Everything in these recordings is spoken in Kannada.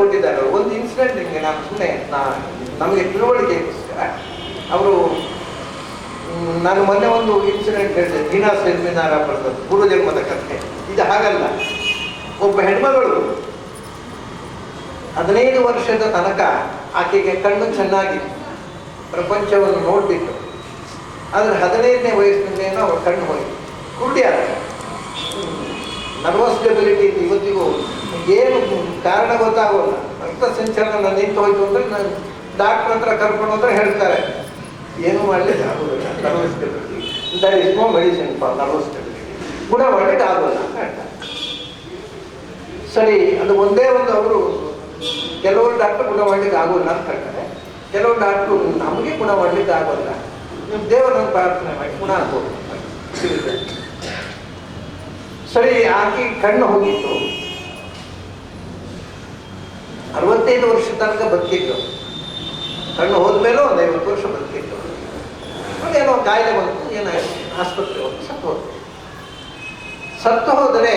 ಹೊರಟಿದ್ದಾರೆ. ಒಂದು ಇನ್ಸಿಡೆಂಟ್ ನಿಮಗೆ ನಾನು ಸುಮ್ಮನೆ ನಮಗೆ ತಿಳುವಳಿಕೆಗೋಸ್ಕರ ಅವರು, ನಾನು ಮೊನ್ನೆ ಒಂದು ಇನ್ಸಿಡೆಂಟ್ ಹೇಳಿದೆ, ದೀನಾ ಸೆಲ್ಮಿನಾರ ಬರೆದದ್ದು ಪೂರ್ವಜನ್ಮದ ಕಥೆ. ಇದು ಹಾಗಲ್ಲ. ಒಬ್ಬ ಹೆಣ್ಮಗಳು 15 ವರ್ಷದ ತನಕ ಆಕೆಗೆ ಕಣ್ಣು ಚೆನ್ನಾಗಿ ಪ್ರಪಂಚವನ್ನು ನೋಡ್ತಿತ್ತು. ಆದರೆ 15ನೇ ವಯಸ್ಸಿನಲ್ಲೇನೋ ಅವರ ಕಣ್ಣು ಹೋಗಿ ಕುರುಡಿಯಾದ. ನರ್ವಸ್ ಡೆಬಿಲಿಟಿ ಇವತ್ತಿಗೂ ಏನು ಕಾರಣ ಗೊತ್ತಾಗೋಲ್ಲ. ರಕ್ತ ಸಂಚಲನ ನಿಂತು ಹೋಯ್ತು ಅಂದರೆ ನಾನು ಡಾಕ್ಟ್ರ್ ಹತ್ರ ಕರ್ಕೊಂಡು ಹೋದ್ರೆ ಹೇಳ್ತಾರೆ ಏನು ಮಾಡಲಿಕ್ಕೆ ಆಗೋದಿಲ್ಲ, nervous debility, there is no medicine for nervous debility, ಗುಣ ಮಾಡಲಿಕ್ಕೆ ಆಗೋಲ್ಲ ಅಂತ ಹೇಳ್ತಾರೆ. ಸರಿ, ಅದು ಒಂದೇ ಒಂದು ಅವರು ಕೆಲವರು ಡಾಕ್ಟ್ರು ಗುಣ ಮಾಡಲಿಕ್ಕೆ ಆಗೋಲ್ಲ ಅಂತ ಹೇಳ್ತಾರೆ. ಕೆಲವರು ಡಾಕ್ಟ್ರು ನಮಗೆ ಗುಣ ಮಾಡಲಿಕ್ಕೆ ಆಗೋಲ್ಲ, ನೀವು ದೇವರನ್ನು ಪ್ರಾರ್ಥನೆ ಮಾಡಿ ಗುಣ ಆಗ್ಬೋದು. ಸರಿ, ಆಕೆ ಕಣ್ಣು ಹೋಗಿತ್ತು. 65 ವರ್ಷ ತನಕ ಬದುಕಿತ್ತು. ಕಣ್ಣು ಹೋದ್ಮೇಲೂ ಒಂದು 50 ವರ್ಷ ಬದುಕಿತ್ತು. ಏನೋ ಕಾಯಿಲೆ ಬಂತು, ಏನಾಯಿತು, ಆಸ್ಪತ್ರೆ ಹೋಗಿ ಸತ್ತು ಹೋದರೆ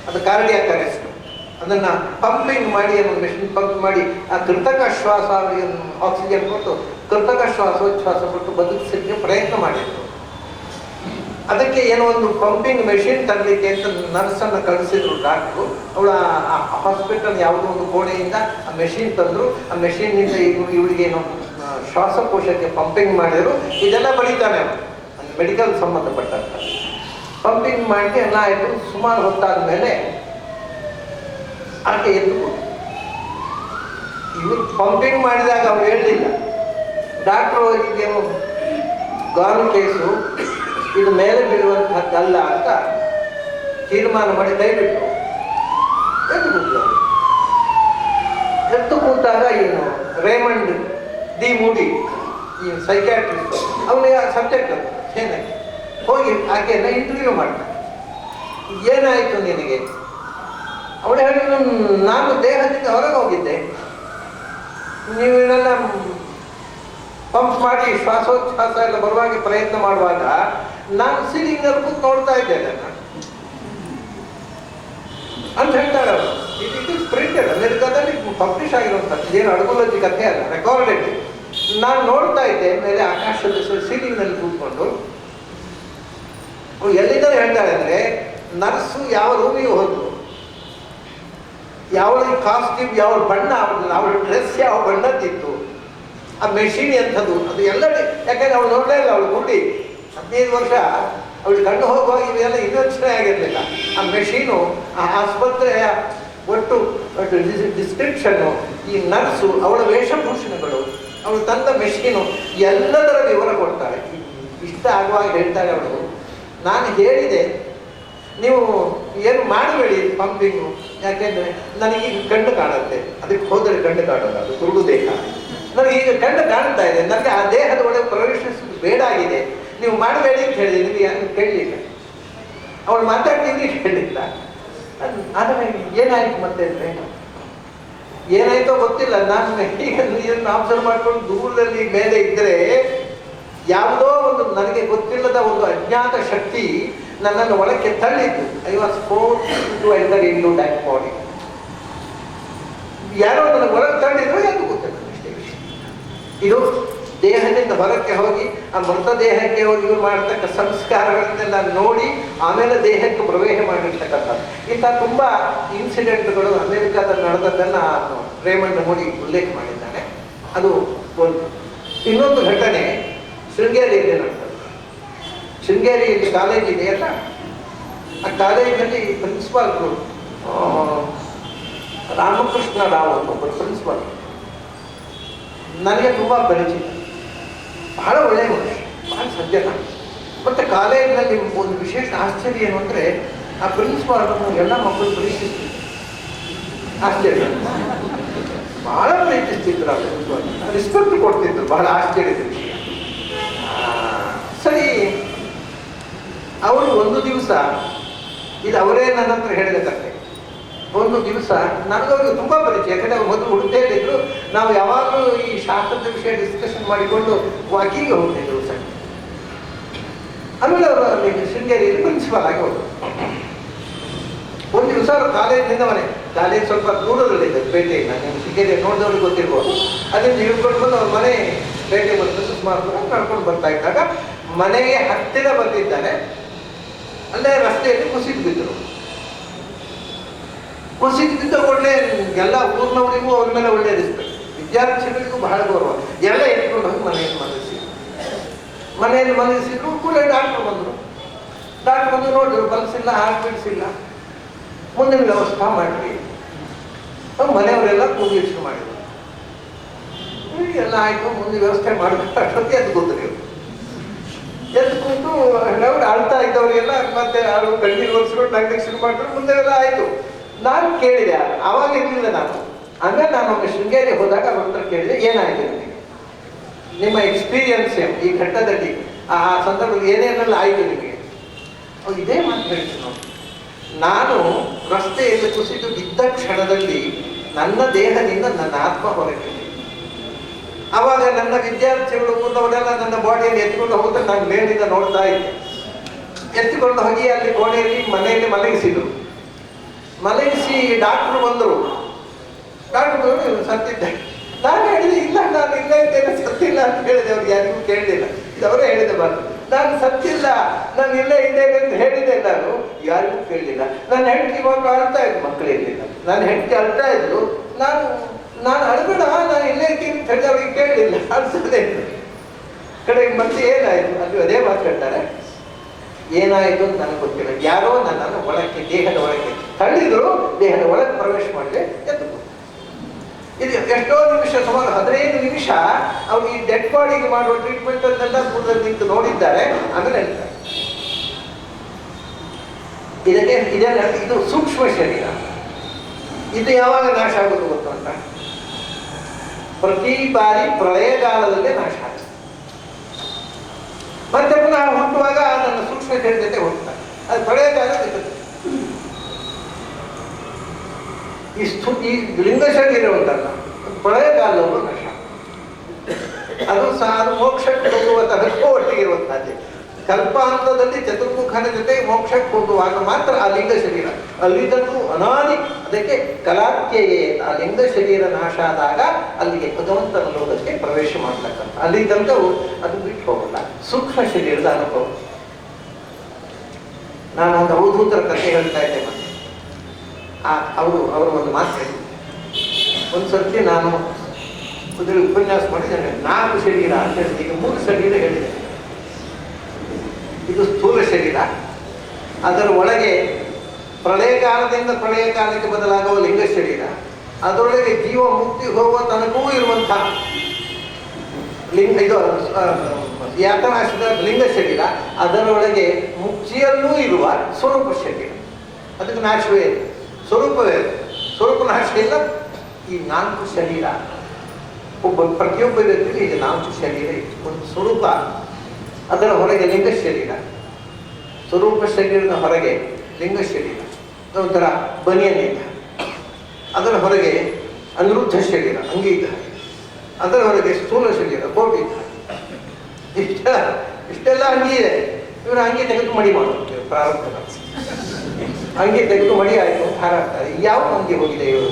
ಅದು ಕಾರ್ಡಿಯಾಕ್ ಅರೆಸ್ಟ್. ಅದನ್ನು ಪಂಪಿಂಗ್ ಮಾಡಿ, ಒಂದು ಮೆಷಿನ್ ಪಂಪ್ ಮಾಡಿ ಆ ಕೃತಕ ಶ್ವಾಸ, ಆಕ್ಸಿಜನ್ ಕೊಟ್ಟು ಕೃತಕ ಶ್ವಾಸೋಚ್ಛ್ವಾಸ ಕೊಟ್ಟು ಬದುಕಿಸಲಿಕ್ಕೆ ಪ್ರಯತ್ನ ಮಾಡಿತ್ತು. ಅದಕ್ಕೆ ಏನೋ ಒಂದು ಪಂಪಿಂಗ್ ಮೆಷಿನ್ ತರಲಿಕ್ಕೆ ಅಂತ ನರ್ಸನ್ನು ಕಳಿಸಿದ್ರು ಡಾಕ್ಟ್ರು. ಅವಳ ಹಾಸ್ಪಿಟಲ್ ಯಾವುದೋ ಒಂದು ಕೋಣೆಯಿಂದ ಆ ಮೆಷಿನ್ ತಂದರು. ಆ ಮೆಷಿನ್ನಿಂದ ಇವಳಿಗೇನೋ ಶ್ವಾಸಕೋಶಕ್ಕೆ ಪಂಪಿಂಗ್ ಮಾಡಿದರು. ಇದೆಲ್ಲ ಬರೀತಾನೆ ಅವರು, ಮೆಡಿಕಲ್ ಸಂಬಂಧಪಟ್ಟಂತ ಪಂಪಿಂಗ್ ಮಾಡಿ ಎಲ್ಲ ಆಯಿತು. ಸುಮಾರು ಹೊತ್ತಾದ ಮೇಲೆ ಆಕೆ ಎದ್ದು ಇವರು ಪಂಪಿಂಗ್ ಮಾಡಿದಾಗ ಅವ್ರು ಹೇಳಲಿಲ್ಲ, ಡಾಕ್ಟ್ರು ಇದೇನು ಗಾನು ಕೇಸು, ಇದು ಮೇಲೆ ಬೀಳುವಂಥದ್ದಲ್ಲ ಅಂತ ತೀರ್ಮಾನ ಮಾಡಿ ದಯವಿಟ್ಟು ಎದ್ದು ಕೂತರು. ಎದ್ದು ಕೂತಾಗ ಏನು ರೇಮಂಡ್ ಡಿ ಮೂಡಿ, ಈ ಸೈಕ್ಯಾಟ್ರಿಸ್ಟ್, ಅವನಿಗೆ ಸಬ್ಜೆಕ್ಟ್ ಅದು ಏನಾಯ್ತು, ಹೋಗಿ ಆಕೆಯನ್ನು ಇಂಟರ್ವ್ಯೂ ಮಾಡ್ತಾರೆ. ಏನಾಯಿತು ನಿನಗೆ? ಅವಳು ಹೇಳಿದ್ರು, ನಾನು ದೇಹದಿಂದ ಹೊರಗೆ ಹೋಗಿದ್ದೆ, ನೀವು ಇದೆಲ್ಲ ಪಂಪ್ ಮಾಡಿ ಶ್ವಾಸೋಚ್ಛ್ವಾಸ ಎಲ್ಲ ಬರುವಾಗ ಪ್ರಯತ್ನ ಮಾಡುವಾಗ ನಾನು ಸೀಲಿಂಗ್ನಲ್ಲಿ ಕೂತು ನೋಡ್ತಾ ಇದ್ದೇನೆ ಅಂತ ಹೇಳ್ತಾಳೆ ಅವರು. ಇಟ್ ಇಸ್ ಪ್ರಿಂಟೆಡ್, ಅಮೆರಿಕಾದಲ್ಲಿ ಪಬ್ಲಿಷ್ ಆಗಿರುವಂಥದ್ದು, ಇದೇನು ಅಡುಗುಲಜ್ಜಿ ಕಥೆ ಅಲ್ಲ, ರೆಕಾರ್ಡೆಡ್. ನಾನು ನೋಡ್ತಾ ಇದ್ದೆ ಮೇಲೆ ಆಕಾಶದ ಸೀಲಿಂಗ್ನಲ್ಲಿ ಕೂತ್ಕೊಂಡು. ಎಲ್ಲಿಂದ ಹೇಳ್ತಾಳೆ ಅಂದರೆ, ನರ್ಸು ಯಾವ ರೂಮಿಗೆ ಹೋದ್ರು, ಯಾವ ಕಾಸ್ಟ್ಯೂಮ್, ಯಾವ ಬಣ್ಣ, ಅವಳ ಡ್ರೆಸ್ ಯಾವ ಬಣ್ಣದ್ದಿತ್ತು, ಆ ಮೆಷಿನ್ ಎಂಥದ್ದು, ಅದು ಎಲ್ಲ. ಯಾಕಂದರೆ ಅವಳು ನೋಡಲೇ ಇಲ್ಲ, ಅವಳು ಗುಂಡಿ 15 ವರ್ಷ, ಅವಳು ಕಣ್ಣು ಹೋಗುವಾಗ ಇವೆಲ್ಲ ಇನ್ವೆನ್ಷನ್ ಆಗಿರಲಿಲ್ಲ. ಆ ಮೆಷೀನು, ಆ ಆಸ್ಪತ್ರೆಯ ಒಟ್ಟು ಡಿಸ್ಕ್ರಿಪ್ಷನ್ನು, ಈ ನರ್ಸು, ಅವಳ ವೇಷಭೂಷಣಗಳು, ಅವಳು ತಂದ ಮೆಷೀನು, ಎಲ್ಲದರ ವಿವರ ಕೊಡ್ತಾಳೆ. ಇಷ್ಟ ಆಗುವಾಗ ಹೇಳ್ತಾಳೆ ಅವಳು, ನಾನು ಹೇಳಿದೆ ನೀವು ಏನು ಮಾಡಬೇಡಿ ಪಂಪಿಂಗು, ಯಾಕೆಂದರೆ ನನಗೀಗ ಕಣ್ಣು ಕಾಣುತ್ತೆ, ಅದಕ್ಕೆ ಹೋದರೆ ಕಣ್ಣು ಕಾಣೋದು, ಅದು ಕುರುಡು ದೇಹ, ನನಗೀಗ ಕಣ್ಣು ಕಾಣ್ತಾ ಇದೆ, ನನಗೆ ಆ ದೇಹದ ಒಳಗೆ ಪ್ರವೇಶಿಸೋದು ಬೇಡ ಆಗಿದೆ, ನೀವು ಮಾಡಬೇಡಿ ಅಂತ ಹೇಳಿದೆ. ನಿಮಗೆ ಯಾರು ಕೇಳಲಿಲ್ಲ, ಅವಳು ಮಾತಾಡ್ತೀನಿ ಕೇಳಲಿಲ್ಲ. ಆದರೆ ಏನಾಯಿತು ಮತ್ತೆ ಅಂದರೆ, ಏನಾಯಿತೋ ಗೊತ್ತಿಲ್ಲ. ನಾನು ಈಗ ಇದನ್ನು ಅಬ್ಸರ್ವ್ ಮಾಡ್ಕೊಂಡು ದೂರದಲ್ಲಿ ಮೇಲೆ ಇದ್ದರೆ ಯಾವುದೋ ಒಂದು ನನಗೆ ಗೊತ್ತಿಲ್ಲದ ಒಂದು ಅಜ್ಞಾತ ಶಕ್ತಿ ನನ್ನನ್ನು ಒಳಕ್ಕೆ ತಳ್ಳಿದ್ದು. I was forced to enter into that body. ಯಾರೋ ನನಗೆ ಒಳಗೆ ತಳ್ಳಿದ್ರು, ಯಾವುದು ಗೊತ್ತಿಲ್ಲ ಅಷ್ಟೇ ವಿಷಯ. ಇದು ದೇಹದಿಂದ ಹೊರಕ್ಕೆ ಹೋಗಿ ಆ ಮೃತದೇಹಕ್ಕೆ ಹೋಗಿ ಇವ್ರು ಮಾಡತಕ್ಕ ಸಂಸ್ಕಾರಗಳನ್ನೆಲ್ಲ ನೋಡಿ ಆಮೇಲೆ ದೇಹಕ್ಕೆ ಪ್ರವೇಶ ಮಾಡಿರ್ತಕ್ಕಂಥದ್ದು. ಇಂಥ ತುಂಬ ಇನ್ಸಿಡೆಂಟ್ಗಳು ಅಮೆರಿಕಾದಲ್ಲಿ ನಡೆದದ್ದನ್ನು ರೇಮಂಡ್ ಮೋಡಿ ಉಲ್ಲೇಖ ಮಾಡಿದ್ದಾನೆ. ಅದು ಒಂದು. ಇನ್ನೊಂದು ಘಟನೆ ಶೃಂಗೇರಿಯಲ್ಲಿ ನಡೆದದ್ದು. ಶೃಂಗೇರಿಯಲ್ಲಿ ಕಾಲೇಜ್ ಇದೆಯಲ್ಲ, ಆ ಕಾಲೇಜಿನಲ್ಲಿ ಪ್ರಿನ್ಸಿಪಾಲ್ಗಳು ರಾಮಕೃಷ್ಣ ರಾವ್ ಅಂತ ಒಬ್ಬರು ಪ್ರಿನ್ಸಿಪಾಲ್, ನನಗೆ ತುಂಬ ಪರಿಚಿತ, ಬಹಳ ಒಳ್ಳೆಯ ಮನುಷ್ಯ, ಬಹಳ ಸಜ್ಜನ. ಮತ್ತು ಕಾಲೇಜಿನಲ್ಲಿ ಒಂದು ವಿಶೇಷ ಆಶ್ಚರ್ಯ ಏನು ಅಂದರೆ, ಆ ಪ್ರಿನ್ಸಿಪಾಲ್ನು ಎಲ್ಲ ಮಕ್ಕಳು ಪ್ರೀತಿಸ್ತಿದ್ರು. ಆಶ್ಚರ್ಯ, ಬಹಳ ಪ್ರೀತಿಸ್ತಿದ್ರು. ಆ ಪ್ರಿನ್ಸಿಪಾಲ್ ರೆಸ್ಪೆಕ್ಟ್ ಕೊಡ್ತಿದ್ರು, ಬಹಳ ಆಶ್ಚರ್ಯದ ವಿಷಯ. ಸರಿ, ಅವರು ಒಂದು ದಿವಸ, ಇದು ಅವರೇ ನನ್ನ ಹತ್ರ ಹೇಳಿದ ಕಥೆ. ಒಂದು ದಿವಸ ನನಗವ್ರಿಗೆ ತುಂಬ ಪರಿಚಯ, ಯಾಕಂದರೆ ಅವ್ರು ಮೊದಲು ಹುಡುಕ್ತೇಲಿದ್ರು. ನಾವು ಯಾವಾಗಲೂ ಈ ಶಾಸ್ತ್ರದ ವಿಷಯ ಡಿಸ್ಕಷನ್ ಮಾಡಿಕೊಂಡು ವಾಕಿಂಗ್ ಹೋಗ್ತಿದ್ರು ಸರ್. ಆಮೇಲೆ ಅವರು ಅಲ್ಲಿ ಶೃಂಗೇರಿಯಲ್ಲಿ ಪ್ರಿನ್ಸಿಪಾಲ್ ಆಗಿ ಹೋದರು. ಒಂದು ದಿವಸ ಅವರು ಕಾಲೇಜಿನಿಂದ ಕಾಲೇಜ್ ಸ್ವಲ್ಪ ದೂರದಲ್ಲಿದೆ, ಪೇಟೆಯಿಂದ, ನೀವು ಸಿಗೇರಿ ನೋಡಿದವ್ರಿಗೆ ಗೊತ್ತಿರ್ಬೋದು. ಅದರಿಂದ ಹಿಡ್ಕೊಂಡು ಬಂದು ಅವ್ರ ಮನೆ ಪೇಟೆ ಬಂದು ಸುಮಾರು ದೂರ ನಡ್ಕೊಂಡು ಬರ್ತಾ ಇದ್ದಾಗ ಮನೆಗೆ ಹತ್ತಿರ ಬಂದಿದ್ದಾನೆ. ಅಲ್ಲೇ ರಸ್ತೆಯಲ್ಲಿ ಕುಸಿದು ಬಿದ್ದರು. ಕುಸಿದು ಬಿದ್ದ ಒಳ್ಳೆ ಎಲ್ಲ ಊರಿನವರಿಗೂ ಅವ್ರ ಮೇಲೆ ಒಳ್ಳೆ ರೆಸ್ಪೆಕ್ಟ್, ವಿದ್ಯಾರ್ಥಿಗಳಿಗೂ ಬಹಳ ಗೌರವ. ಎಲ್ಲ ಎತ್ಕೊಂಡು ಹೋಗಿ ಮನೆಯಲ್ಲಿ ಮಲಗಿಸಿದ್ರು. ಕೂಡ ಡಾಕ್ಟ್ರು ಬಂದರು. ಡಾಕ್ಟ್ರು ಬಂದು ನೋಡಿದ್ರು, ಬಲ್ಸಿಲ್ಲ, ಹಾರ್ಟ್ ಬೀಟ್ಸ್ ಇಲ್ಲ, ಮುಂದಿನ ವ್ಯವಸ್ಥೆ ಮಾಡಿರಿ. ಮನೆಯವರೆಲ್ಲ ಕೂಗಿಟ್ಟು ಮಾಡಿದ್ರು. ಎಲ್ಲ ಆಯಿತು, ಮುಂದೆ ವ್ಯವಸ್ಥೆ ಮಾಡಬೇಕಾಗಿ ಎದ್ದು ಕೂತ್ರಿ. ಎದ್ದು ಕೂತು ನಾವು ಅಳ್ತಾ ಇದ್ದವರಿಗೆಲ್ಲ ಮತ್ತೆ ಅವರು ಕಣ್ಣೀರು ಒರೆಸ್ಕೊಂಡು ನಗ್ಲಿಕ್ಕೆ ಶುರು ಮಾಡಿದ್ರು. ಮುಂದೆ ಎಲ್ಲ ಆಯಿತು. ನಾನು ಕೇಳಿದೆ, ಆವಾಗ ಇರಲಿಲ್ಲ ನಾನು. ಅಂದರೆ ನಾನು ಒಮ್ಮೆ ಶೃಂಗೇರಿ ಹೋದಾಗ ಅವ್ರ ಹತ್ರ ಕೇಳಿದೆ, ಏನಾಯಿತು ನಿಮಗೆ, ನಿಮ್ಮ ಎಕ್ಸ್ಪೀರಿಯನ್ಸ್ ಏನು ಈ ಘಟ್ಟದಲ್ಲಿ, ಆ ಸಂದರ್ಭದಲ್ಲಿ ಏನೇನೆಲ್ಲ ಆಯಿತು ನಿಮಗೆ? ಅವ್ರು ಇದೇ ಮಾತು ಹೇಳ್ತೀನಿ. ನಾನು ರಸ್ತೆಯಲ್ಲಿ ಕುಸಿದು ಬಿದ್ದ ಕ್ಷಣದಲ್ಲಿ ನನ್ನ ದೇಹದಿಂದ ನನ್ನ ಆತ್ಮ ಹೊರಟಿದೆ. ಆವಾಗ ನನ್ನ ವಿದ್ಯಾರ್ಥಿಗಳು ಮುಂದವರೆಲ್ಲ ನನ್ನ ಬಾಡಿಯಲ್ಲಿ ಎತ್ಕೊಂಡು ಹೋಗುತ್ತೆ. ನಾನು ಮೇಲಿಂದ ನೋಡ್ತಾ ಇದ್ದೆ. ಎತ್ತಿಕೊಂಡು ಹೋಗಿ ಅಲ್ಲಿ ಕೋಣೆಯಲ್ಲಿ ಮನೆಯಲ್ಲಿ ಮಲಗಿಸಿದ್ರು. ಮಲಗಿಸಿ ಡಾಕ್ಟ್ರು ಬಂದರು. ಡಾಕ್ಟ್ರು ಸತ್ತಿದ್ದೆ. ನಾನು ಹೇಳಿದೆ, ಇಲ್ಲ ನಾನು ಇಲ್ಲ ಇದ್ದೇನೆ, ಸತ್ತಿಲ್ಲ ಅಂತ ಹೇಳಿದೆ. ಅವ್ರಿಗೆ ಯಾರಿಗೂ ಕೇಳಲಿಲ್ಲ. ಇದು ಅವರೇ ಹೇಳಿದೆ ಮಾತು. ನಾನು ಸತ್ತಿಲ್ಲ, ನಾನು ಇಲ್ಲೇ ಇದ್ದೇನೆ ಅಂತ ಹೇಳಿದೆ. ನಾನು ಯಾರಿಗೂ ಕೇಳಲಿಲ್ಲ. ನನ್ನ ಹೆಂಡತಿ ಇವಾಗ ಅಳ್ತಾ ಇದ್ರು, ಮಕ್ಕಳು ಇರಲಿಲ್ಲ. ನನ್ನ ಹೆಂಡತಿ ಅಳ್ತಾ ಇದ್ರು. ನಾನು ಅಳ್ಬೇಡ, ನಾನು ಇಲ್ಲೇ ಇದ್ದೀನಿ ಅಂತ ಹೇಳಿದೆ. ಅವ್ರಿಗೆ ಕೇಳಲಿಲ್ಲ, ಅಳ್ಸದೇ ಇದ್ರು. ಕಡೆಗೆ ಮತ್ತೆ ಏನಾಯಿತು ಅದು ಅದೇ ಮಾತಾಡ್ತಾರೆ. ಏನಾಯಿತು ಅಂತ ನನಗೆ ಗೊತ್ತಿಲ್ಲ. ಯಾರೋ ನನ್ನನ್ನು ಒಳಕ್ಕೆ, ದೇಹದ ಒಳಕ್ಕೆ ತಳ್ಳಿದ್ರು. ದೇಹದ ಒಳಗೆ ಪ್ರವೇಶ ಮಾಡದೆ ಎದ್ದು. ಇದು ಎಷ್ಟೋ ನಿಮಿಷ, ಸುಮಾರು 15 ನಿಮಿಷ ಅವ್ರು ಈ ಡೆಡ್ ಬಾಡಿಗೆ ಮಾಡುವ ಟ್ರೀಟ್ಮೆಂಟ್ ಅನ್ನೆಲ್ಲ ದೂರದಲ್ಲಿ ನಿಂತು ನೋಡಿದ್ದಾರೆ. ಆಮೇಲೆ ಹೇಳ್ತಾರೆ, ಇದು ಸೂಕ್ಷ್ಮ ಶರೀರ. ಇದು ಯಾವಾಗ ನಾಶ ಆಗೋದು ಗೊತ್ತುಂಟ? ಪ್ರತಿ ಬಾರಿ ಪ್ರಳಯಗಾಲದಲ್ಲೇ ನಾಶ ಆಗುತ್ತೆ. ಮತ್ತೆ ಪುನಃ ಹುಟ್ಟುವಾಗ ನನ್ನ ಸೂಕ್ಷ್ಮ ಶರೀರ ಜೊತೆ ಹುಟ್ಟುತ್ತಾರೆ. ಅದು ಪ್ರಳಯಗಾಲ ಇರುತ್ತೆ. ಈ ಲಿಂಗ ಶರೀರ ಉಂಟಲ್ಲ, ಪ್ರಳಯಗಾಲವು ನಾಶ. ಅದು ಮೋಕ್ಷಕ್ಕೆ ಹೋಗುವ ತನಕ ಒಟ್ಟಿಗಿರುವಂತಹದ್ದೇ. ಕಲ್ಪಾಂತದಲ್ಲಿ ಚತುರ್ಮುಖನ ಜೊತೆ ಮೋಕ್ಷಕ್ಕೆ ಹೋಗುವಾಗ ಮಾತ್ರ ಆ ಲಿಂಗ ಶರೀರ. ಅಲ್ಲಿದ್ದಂತೂ ಅನಾದಿ, ಅದಕ್ಕೆ ಕಲಾತ್ಯಯೇ. ಆ ಲಿಂಗ ಶರೀರ ನಾಶ ಆದಾಗ ಅಲ್ಲಿಗೆ ಭಗವಂತನ ಲೋಕಕ್ಕೆ ಪ್ರವೇಶ ಮಾಡ್ತಕ್ಕಂಥ. ಅಲ್ಲಿ ತನಕ ಅದು ಬಿಟ್ಟು ಹೋಗಲ್ಲ. ಸೂಕ್ಷ್ಮ ಶರೀರದ ಅನುಭವ. ನಾನು ಒಂದು ಅವಧೂತರ ಕಥೆ ಹೇಳ್ತಾ ಇದ್ದೆ. ಮತ್ತೆ ಅವರು ಒಂದು ಮಾತು ಹೇಳಿದ್ರು. ಒಂದು ಸರ್ತಿ ನಾನು ಉಪನ್ಯಾಸ ಮಾಡಿದ್ದೇನೆ. 4 ಶರೀರ ಅಂತ ಹೇಳಿದೆ. ಈಗ 3 ಶರೀರ ಹೇಳಿದೆ. ಇದು ಸ್ಥೂಲ ಶರೀರ. ಅದರ ಒಳಗೆ ಪ್ರಳಯಕಾಲದಿಂದ ಪ್ರಳಯಕಾಲಕ್ಕೆ ಬದಲಾಗುವ ಲಿಂಗ ಶರೀರ. ಅದರೊಳಗೆ ಜೀವ ಮುಕ್ತಿ ಹೋಗುವ ತನಕವೂ ಇರುವಂತಹ ಇದು ಯಾತನಾಶದ ಲಿಂಗ ಶರೀರ. ಅದರೊಳಗೆ ಮುಕ್ತಿಯಲ್ಲೂ ಇರುವ ಸ್ವರೂಪ ಶರೀರ. ಅದಕ್ಕೆ ನಾಶವೇ ಇದೆ, ಸ್ವರೂಪವೇ ಇದೆ. ಸ್ವರೂಪ ನಾಶ ಇಲ್ಲ. ಈ 4 ಶರೀರ, ಪ್ರತಿಯೊಬ್ಬ ವ್ಯಕ್ತಿಗೆ ಈಗ 4 ಶರೀರ ಇದೆ. ಒಂದು ಸ್ವರೂಪ, ಅದರ ಹೊರಗೆ ಲಿಂಗ ಶರೀರ. ಸ್ವರೂಪ ಶರೀರದ ಹೊರಗೆ ಲಿಂಗ ಶರೀರ, ಒಂಥರ ಬನಿಯನಿದ್ದ. ಅದರ ಹೊರಗೆ ಅನಿರುದ್ಧ ಶರೀರ, ಅಂಗಿ ಇದ್ದ. ಅದರ ಹೊರಗೆ ಸ್ಥೂಲ ಶರೀರ, ಕೋಟಿ ಇದ್ದ. ಇಷ್ಟೆಲ್ಲ ಅಂಗಿ ಇದೆ. ಇವರು ಅಂಗಿ ತೆಗೆದು ಮಡಿ ಮಾಡೋದು. ಪ್ರಾರಂಭದ ಅಂಗಿ ತೆಗೆದು ಮಡಿ ಆಯಿತು, ಹಾರಾಡ್ತಾರೆ. ಯಾವ ಅಂಗಿ ಹೋಗಿದೆ ಇವರು?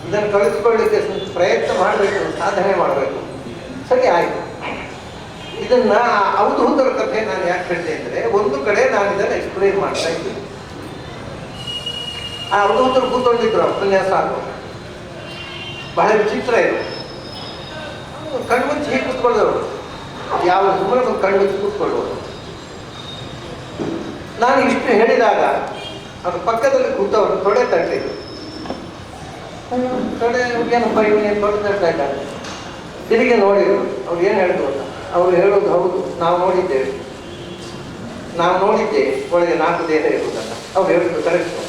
ಇದನ್ನು ಕಳಿಸ್ಕೊಳ್ಳಿಕ್ಕೆ ಪ್ರಯತ್ನ ಮಾಡಬೇಕು, ಸಾಧನೆ ಮಾಡಬೇಕು. ಸರಿ ಆಯಿತು. ಇದನ್ನ ಅವಧೂತರ ಕಥೆ ನಾನು ಯಾಕೆ ಹೇಳಿದೆ ಅಂದರೆ, ಒಂದು ಕಡೆ ನಾನು ಇದನ್ನು ಎಕ್ಸ್ಪ್ಲೇನ್ ಮಾಡ್ತಾ ಇದ್ದೀನಿ. ಆ ಅವಧೂತರು ಕೂತ್ಕೊಂಡಿದ್ರು ಉಪನ್ಯಾಸ ಆಗುವಾಗ. ಬಹಳ ವಿಚಿತ್ರ ಇದು. ಕಣ್ಮುಚ್ಚಿ ಹೀಗೆ ಕೂತ್ಕೊಳ್ಳೋರು. ಯಾವ ಸುಮ್ಮನೆ ಒಂದು ಕಣ್ಮುಚ್ಚಿ ಕೂತ್ಕೊಳ್ಳೋರು. ನಾನು ಇಷ್ಟು ಹೇಳಿದಾಗ ಅವ್ರ ಪಕ್ಕದಲ್ಲಿ ಕೂತವರು ತೊಡೆ ತಟ್ಟಿದ್ರು. ತೊಡೆ ಏನಪ್ಪ ಇವನೇನು ತೊಡೆ ತಟ್ತಾ ಇದ್ದಾರೆ. ತಿರುಗಿ ನೋಡಿದ್ರು. ಅವ್ರು ಏನು ಹೇಳಿದ್ರು ಅಂತ. ಅವರು ಹೇಳೋದು ಹೌದು, ನಾವು ನೋಡಿದ್ದೇವೆ ಒಳಗೆ 4 ದೇಹ ಇರುವುದಲ್ಲ. ಅವ್ರು ಹೇಳಿದ್ರು ಕರೆಕ್ಟ್.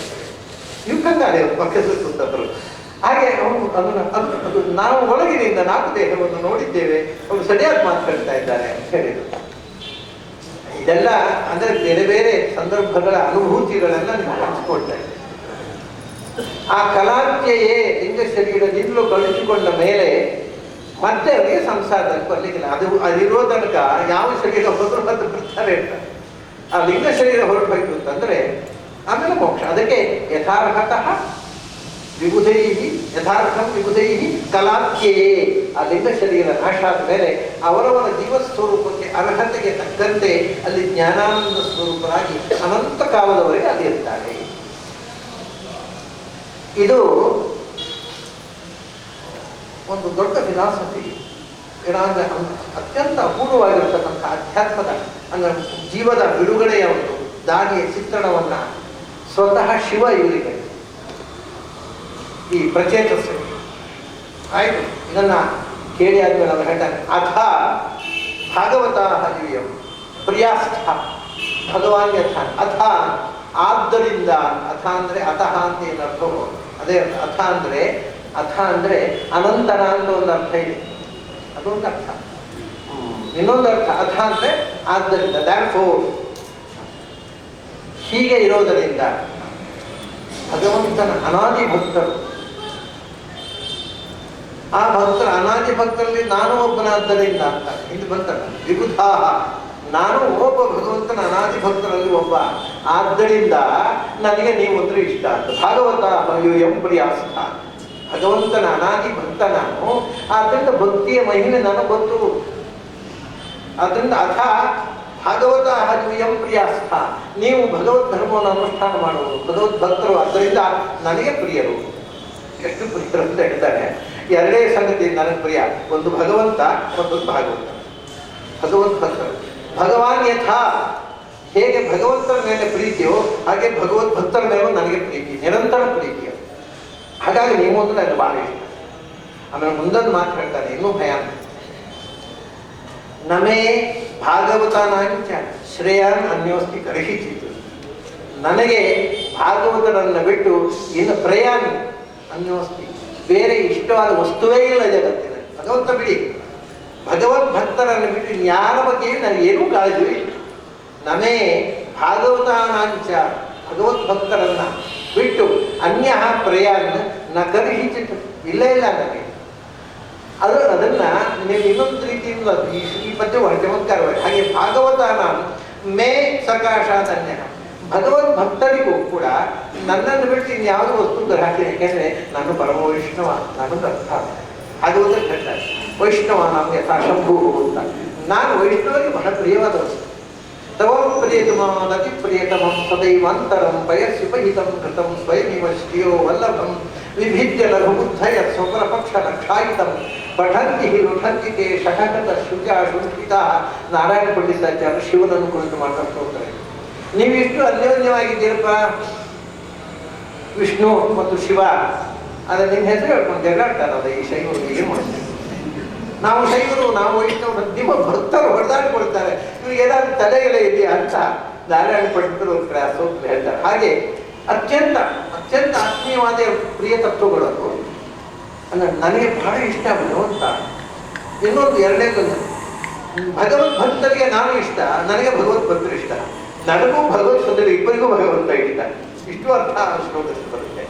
ನೀವು ಕಂಗಾರೆ ಪಕ್ಕದಲ್ಲಿ ಕೂತದ್ರು. ಹಾಗೆ ಅವರು ಅದು ನಾವು ಒಳಗಿನಿಂದ 4 ದೇಹವನ್ನು ನೋಡಿದ್ದೇವೆ, ಅವರು ಸರಿಯಾಗಿ ಮಾತನಾಡ್ತಾ ಇದ್ದಾರೆ ಅಂತ ಹೇಳಿದರು. ಇದೆಲ್ಲ ಅಂದರೆ ಬೇರೆ ಬೇರೆ ಸಂದರ್ಭಗಳ ಅನುಭೂತಿಗಳೆಲ್ಲ ನೀವು ಹಂಚಿಕೊಳ್ತಾ ಇದ್ದೇವೆ. ಆ ಕಲಾತ್ಯೆಯೇ ಲಿಂಗ ಶರೀರದಿಂದಲೂ ಕಳಿಸಿಕೊಂಡ ಮೇಲೆ ಮತ್ತೆ ಅವರಿಗೆ ಸಂಸಾರದಲ್ಲಿ ಬರ್ಲಿಕ್ಕಿಲ್ಲ. ಅದಿರೋ ತನಕ ಯಾವ ಶರೀರ ಹೋದ್ರು ಮತ್ತೆ ಬರ್ತಾರೆ ಇರ್ತಾರೆ. ಆ ಲಿಂಗ ಶರೀರ ಹೊರಟೋಯ್ತು ಅಂತಂದ್ರೆ ಆಮೇಲೆ ಮೋಕ್ಷ. ಅದಕ್ಕೆ ಯಥಾರ್ಹತಃ ವಿಬುಧೈ ಯಥಾರ್ಥಂ ವಿಬುಧೈ ಕಲಾತ್ಯೆಯೇ. ಆ ಲಿಂಗ ಶರೀರ ನಾಶ ಆದ ಮೇಲೆ ಅವರವರ ಜೀವಸ್ವರೂಪಕ್ಕೆ ಅರ್ಹತೆಗೆ ತಕ್ಕಂತೆ ಅಲ್ಲಿ ಜ್ಞಾನಾನಂದ ಸ್ವರೂಪರಾಗಿ ಅನಂತ ಕಾಲದವರೆಗೆ ಅಲ್ಲಿರ್ತಾರೆ. ಇದು ಒಂದು ದೊಡ್ಡ ಫಿಲಾಸಫಿ. ಏನಾದರೆ ಅತ್ಯಂತ ಅಪೂರ್ವವಾಗಿರತಕ್ಕಂಥ ಅಧ್ಯಾತ್ಮದ ಅಂದರೆ ಜೀವದ ಬಿಡುಗಡೆಯ ಒಂದು ದಾರಿಯ ಚಿತ್ರಣವನ್ನು ಸ್ವತಃ ಶಿವ ಇವರಿಗೆ ಈ ಪ್ರಚೇತಸ್ಸು ಆಯಿತು. ಇದನ್ನು ಕೇಳಿ ಆದ್ಮೇಲೆ ಅವರು ಹೇಳ್ತಾನೆ, ಅಥ ಭಾಗವತ ಹರಿಯಂ ಪ್ರಿಯಾಸ್ಥ ಭಗವಾನ್ ಯಥ ಅಥ ಆದ್ದರಿಂದ. ಅಥ ಅಂದರೆ ಅತಃ ಅಂತ ಏನು ಅರ್ಥವೋ ಅದೇ ಅರ್ಥ. ಅಥ ಅಂದರೆ ಅನಂತರ ಅಂತ ಒಂದು ಅರ್ಥ ಇದೆ, ಅದೊಂದು ಅರ್ಥ. ಇನ್ನೊಂದು ಅರ್ಥ ಅಥ ಅಂದರೆ ಆದ್ದರಿಂದ, ದ್ಯಾರ್ಫೋರ್, ಹೀಗೆ ಇರೋದರಿಂದ ಭಗವಂತನ ಅನಾದಿ ಭಕ್ತರು. ಆ ಭಕ್ತರ ಅನಾದಿ ಭಕ್ತರಲ್ಲಿ ನಾನು ಒಬ್ಬನಾದ್ದರಿಂದ ಅಂತ ಇಲ್ಲಿ ಬಂತಲ್ಲ, ವಿಬುಧಾ, ನಾನು ಒಬ್ಬ ಭಗವಂತನ ಅನಾದಿ ಭಕ್ತರಲ್ಲಿ ಒಬ್ಬ, ಆದ್ದರಿಂದ ನನಗೆ ನೀವು ಅಂದ್ರೆ ಇಷ್ಟ ಅಂತ. ಭಾಗವತ ಎಂ ಪ್ರಿಯಾಸ್ಥ, ಭಗವಂತನ ಅನಾದಿ ಭಕ್ತ ನಾನು, ಆದ್ದರಿಂದ ಭಕ್ತಿಯ ಮಹಿಮೆ ನನಗೆ ಗೊತ್ತು. ಆದ್ದರಿಂದ ಅಥ ಭಾಗವತ ಎಂ ಪ್ರಿಯಾಸ್ಥ, ನೀವು ಭಗವದ್ ಧರ್ಮವನ್ನು ಅನುಷ್ಠಾನ ಮಾಡುವುದು ಭಗವದ್ ಭಕ್ತರು, ಆದ್ದರಿಂದ ನನಗೆ ಪ್ರಿಯರು. ಎಷ್ಟು ಪ್ರಿಯರು ಅಂತ ಹೇಳ್ತಾರೆ. ಎರಡೇ ಸಂಗತಿ ನನಗೆ ಪ್ರಿಯ, ಒಂದು ಭಗವಂತ, ಮತ್ತೊಂದು ಭಾಗವತ. ಭಗವದ್ ಭಕ್ತರು ಭಗವಾನ್ ಯಥಾ, ಹೇಗೆ ಭಗವಂತನ ಮೇಲೆ ಪ್ರೀತಿಯೋ ಹಾಗೆ ಭಗವದ್ ಭಕ್ತರ ಮೇಲೂ ನನಗೆ ಪ್ರೀತಿ, ನಿರಂತರ ಪ್ರೀತಿಯೋ. ಹಾಗಾಗಿ ನೀವು ಒಂದು ನನಗೆ ಭಾಳ ಇಷ್ಟ. ಆಮೇಲೆ ಮುಂದೊಂದು ಮಾತು ಹೇಳ್ತಾನೆ, ಇನ್ನೂ ಭಯಾನ, ನಮೇ ಭಾಗವತಾನಾಂಚ ಶ್ರೇಯಾನ್ ಅನ್ಯೋಸ್ತಿ ಕರ್ಹಿಚಿತು. ನನಗೆ ಭಾಗವತರನ್ನು ಬಿಟ್ಟು ಇನ್ನು ಪ್ರಯಾಣ ಅನ್ಯೋಸ್ತಿ, ಬೇರೆ ಇಷ್ಟವಾದ ವಸ್ತುವೇ ಇಲ್ಲ ಜಗತ್ತಿನ. ಭಗವಂತ ಬಿಡಿ, ಭಗವದ್ ಭಕ್ತರನ್ನು ಬಿಟ್ಟು ಯಾರ ಬಗ್ಗೆಯೂ ನನಗೇನೂ ಕಾಳಜಿ ಇಲ್ಲ. ನಮೇ ಭಾಗವತಾನಾಂಚ, ಭಗವದ್ ಭಕ್ತರನ್ನ ಬಿಟ್ಟು ಅನ್ಯ ಪ್ರಯಾಣ ನ ಕರ್ಹಿಚಿತು, ಇಲ್ಲೇ ಇಲ್ಲ ನನಗೆ. ಅದನ್ನ ನೀವು ಇನ್ನೊಂದು ರೀತಿಯಿಂದ ಈ ಪದ್ಯ ಬಹಳ ಚಮತ್ಕಾರವಾಗಿ, ಹಾಗೆ ಭಾಗವತ ನಾನು ಮೇ ಸಕಾಶಾತ್ ಅನ್ಯ, ಭಗವದ್ ಭಕ್ತರಿಗೂ ಕೂಡ ನನ್ನನ್ನು ಬಿಟ್ಟು ಇನ್ಯಾವುದು ವಸ್ತು ಗ್ರಹಿಸ್ತೀನಿ. ಯಾಕೆಂದರೆ ನಾನು ಪರಮ ವೈಷ್ಣವ, ನಾನೊಂದು ಅರ್ಥ ಭಾಗವತ ಹೇಳ್ತಾರೆ, ವೈಷ್ಣವ ನಮಗೆ ಶಂಭು ಅಂತ. ನಾನು ವೈಷ್ಣವರಿಗೆ ಬಹಳ ಪ್ರಿಯವಾದ ವಸ್ತು. ತವಂ ಪ್ರಿಯತಮಿ ಪ್ರಿಯತಮಂ ಸದೈವಾಂತರಂ ಪಯಸ್ವಿಪಹಿತಂ ಕೃತಂ ಸ್ವಯಮಿವ ಶ್ರಿಯೋ ವಲ್ಲಭಂ ವಿಭಿದ್ಯ ಲಘುಬುದ್ಧಯ ಸ್ವಪರಪಕ್ಷ ಲಕ್ಷಾಯಿತಂ ಪಠಂತಿ ಲುಠಂತಿ ತೇ ಶಠಕತ ಶುಚ ಶುಂಠಿತ. ನಾರಾಯಣ ಪಂಡಿತಾಚಾರ್ಯ ಶಿವನನ್ನು ಕುರಿತು ಮಾತಾಡ್ತಾ, ನೀವಿಷ್ಟು ಅನ್ಯೋನ್ಯವಾಗಿದ್ದೀರಪ್ಪ, ವಿಷ್ಣು ಮತ್ತು ಶಿವ, ಆದರೆ ನಿಮ್ಮ ಹೆಸರು ಹೇಳ್ಕೊಂಡು ಜಗಾಡ್ತಾರಲ್ಲ ಈ ಶೈವರು. ಏನು ಮಾಡ್ತಾರೆ ನಾವು ಶೈವರು, ನಾವು ವೈಷ್ಣವರು, ನಿಮ್ಮ ಭಕ್ತರು ಹೊಡೆದಾಡಿಕೊಳ್ತಾರೆ, ಇವ್ರಿಗೆ ಏನಾದ್ರು ತಲೆಗೆಲೆ ಇದೆಯಾ ಅಂತ ನಾರಾಯಣ ಪಂಡಿತರು ಒಂದು ಕ್ರಾಸೋಕ್ತಿ ಹೇಳ್ತಾರೆ. ಹಾಗೆ ಅತ್ಯಂತ ಅತ್ಯಂತ ಆತ್ಮೀಯವಾದ ಪ್ರಿಯ ತತ್ವಗಳು ಅಂದರೆ ನನಗೆ ಬಹಳ ಇಷ್ಟ ಭಗವಂತ. ಇನ್ನೊಂದು ಎರಡನೇದು, ಭಗವದ್ ಭಕ್ತರಿಗೆ ನಾನು ಇಷ್ಟ, ನನಗೆ ಭಗವದ್ ಭಕ್ತರು ಇಷ್ಟ, ನನಗೂ ಭಗವತ್ ಭಕ್ತರು ಇಬ್ಬರಿಗೂ ಭಗವಂತ ಇಷ್ಟ. ಇಷ್ಟು ಅರ್ಥ ಶ್ಲೋಕಕ್ಕೆ ಬರುತ್ತೆ.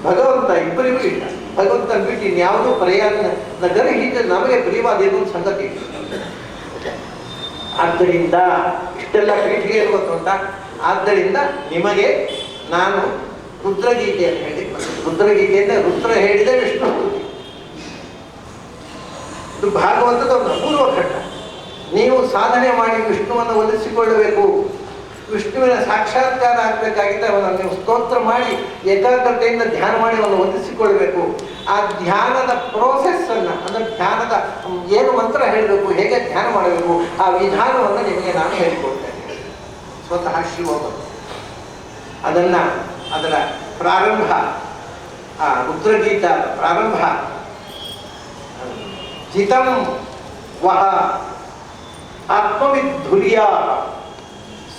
ಭಗವಂತ ಇಬ್ಬರಿಗೂ ಇಷ್ಟ, ಭಗವಂತನ ಬಿಟ್ಟು ಇನ್ಯಾವುದೂ ಪ್ರಯಾಣ ಗರ್ಹಿತ ನಮಗೆ ಪ್ರಿಯವಾದ ಏನೊಂದು ಸಂಗತಿ. ಆದ್ದರಿಂದ ಇಷ್ಟೆಲ್ಲ ಪೀಠಿಗೆ ಇರುವಂತ, ಆದ್ದರಿಂದ ನಿಮಗೆ ನಾನು ರುದ್ರಗೀತೆಯನ್ನು ಹೇಳಿ, ರುದ್ರಗೀತೆಯಿಂದ ರುದ್ರ ಹೇಳಿದೆ ವಿಷ್ಣು ಸ್ತುತಿ. ಇದು ಭಾಗವಂತದ ಒಂದು ಅಪೂರ್ವ ಘಟ್ಟ. ನೀವು ಸಾಧನೆ ಮಾಡಿ ವಿಷ್ಣುವನ್ನು ಒಲಿಸಿಕೊಳ್ಳಬೇಕು, ವಿಷ್ಣುವಿನ ಸಾಕ್ಷಾತ್ಕಾರ ಆಗಬೇಕಾಗಿದ್ದರೆ ಅವನನ್ನು ನೀವು ಸ್ತೋತ್ರ ಮಾಡಿ ಏಕಾಗ್ರತೆಯಿಂದ ಧ್ಯಾನ ಮಾಡಿ ಅವನು ಒಲಿಸಿಕೊಳ್ಬೇಕು. ಆ ಧ್ಯಾನದ ಪ್ರೋಸೆಸ್ಸನ್ನು, ಅಂದರೆ ಧ್ಯಾನದ ಏನು ಮಂತ್ರ ಹೇಳಬೇಕು, ಹೇಗೆ ಧ್ಯಾನ ಮಾಡಬೇಕು, ಆ ವಿಧಾನವನ್ನು ನಿಮಗೆ ನಾನು ಹೇಳಿಕೊಡ್ತೇನೆ. ಸ್ವತಃ ಶಿವೋಮ ಅದನ್ನು, ಅದರ ಪ್ರಾರಂಭ, ಆ ರುದ್ರಗೀತ ಪ್ರಾರಂಭ, ಜಿತಂ ವಹ ಆತ್ಮವಿದ್ಧುರ್ಯ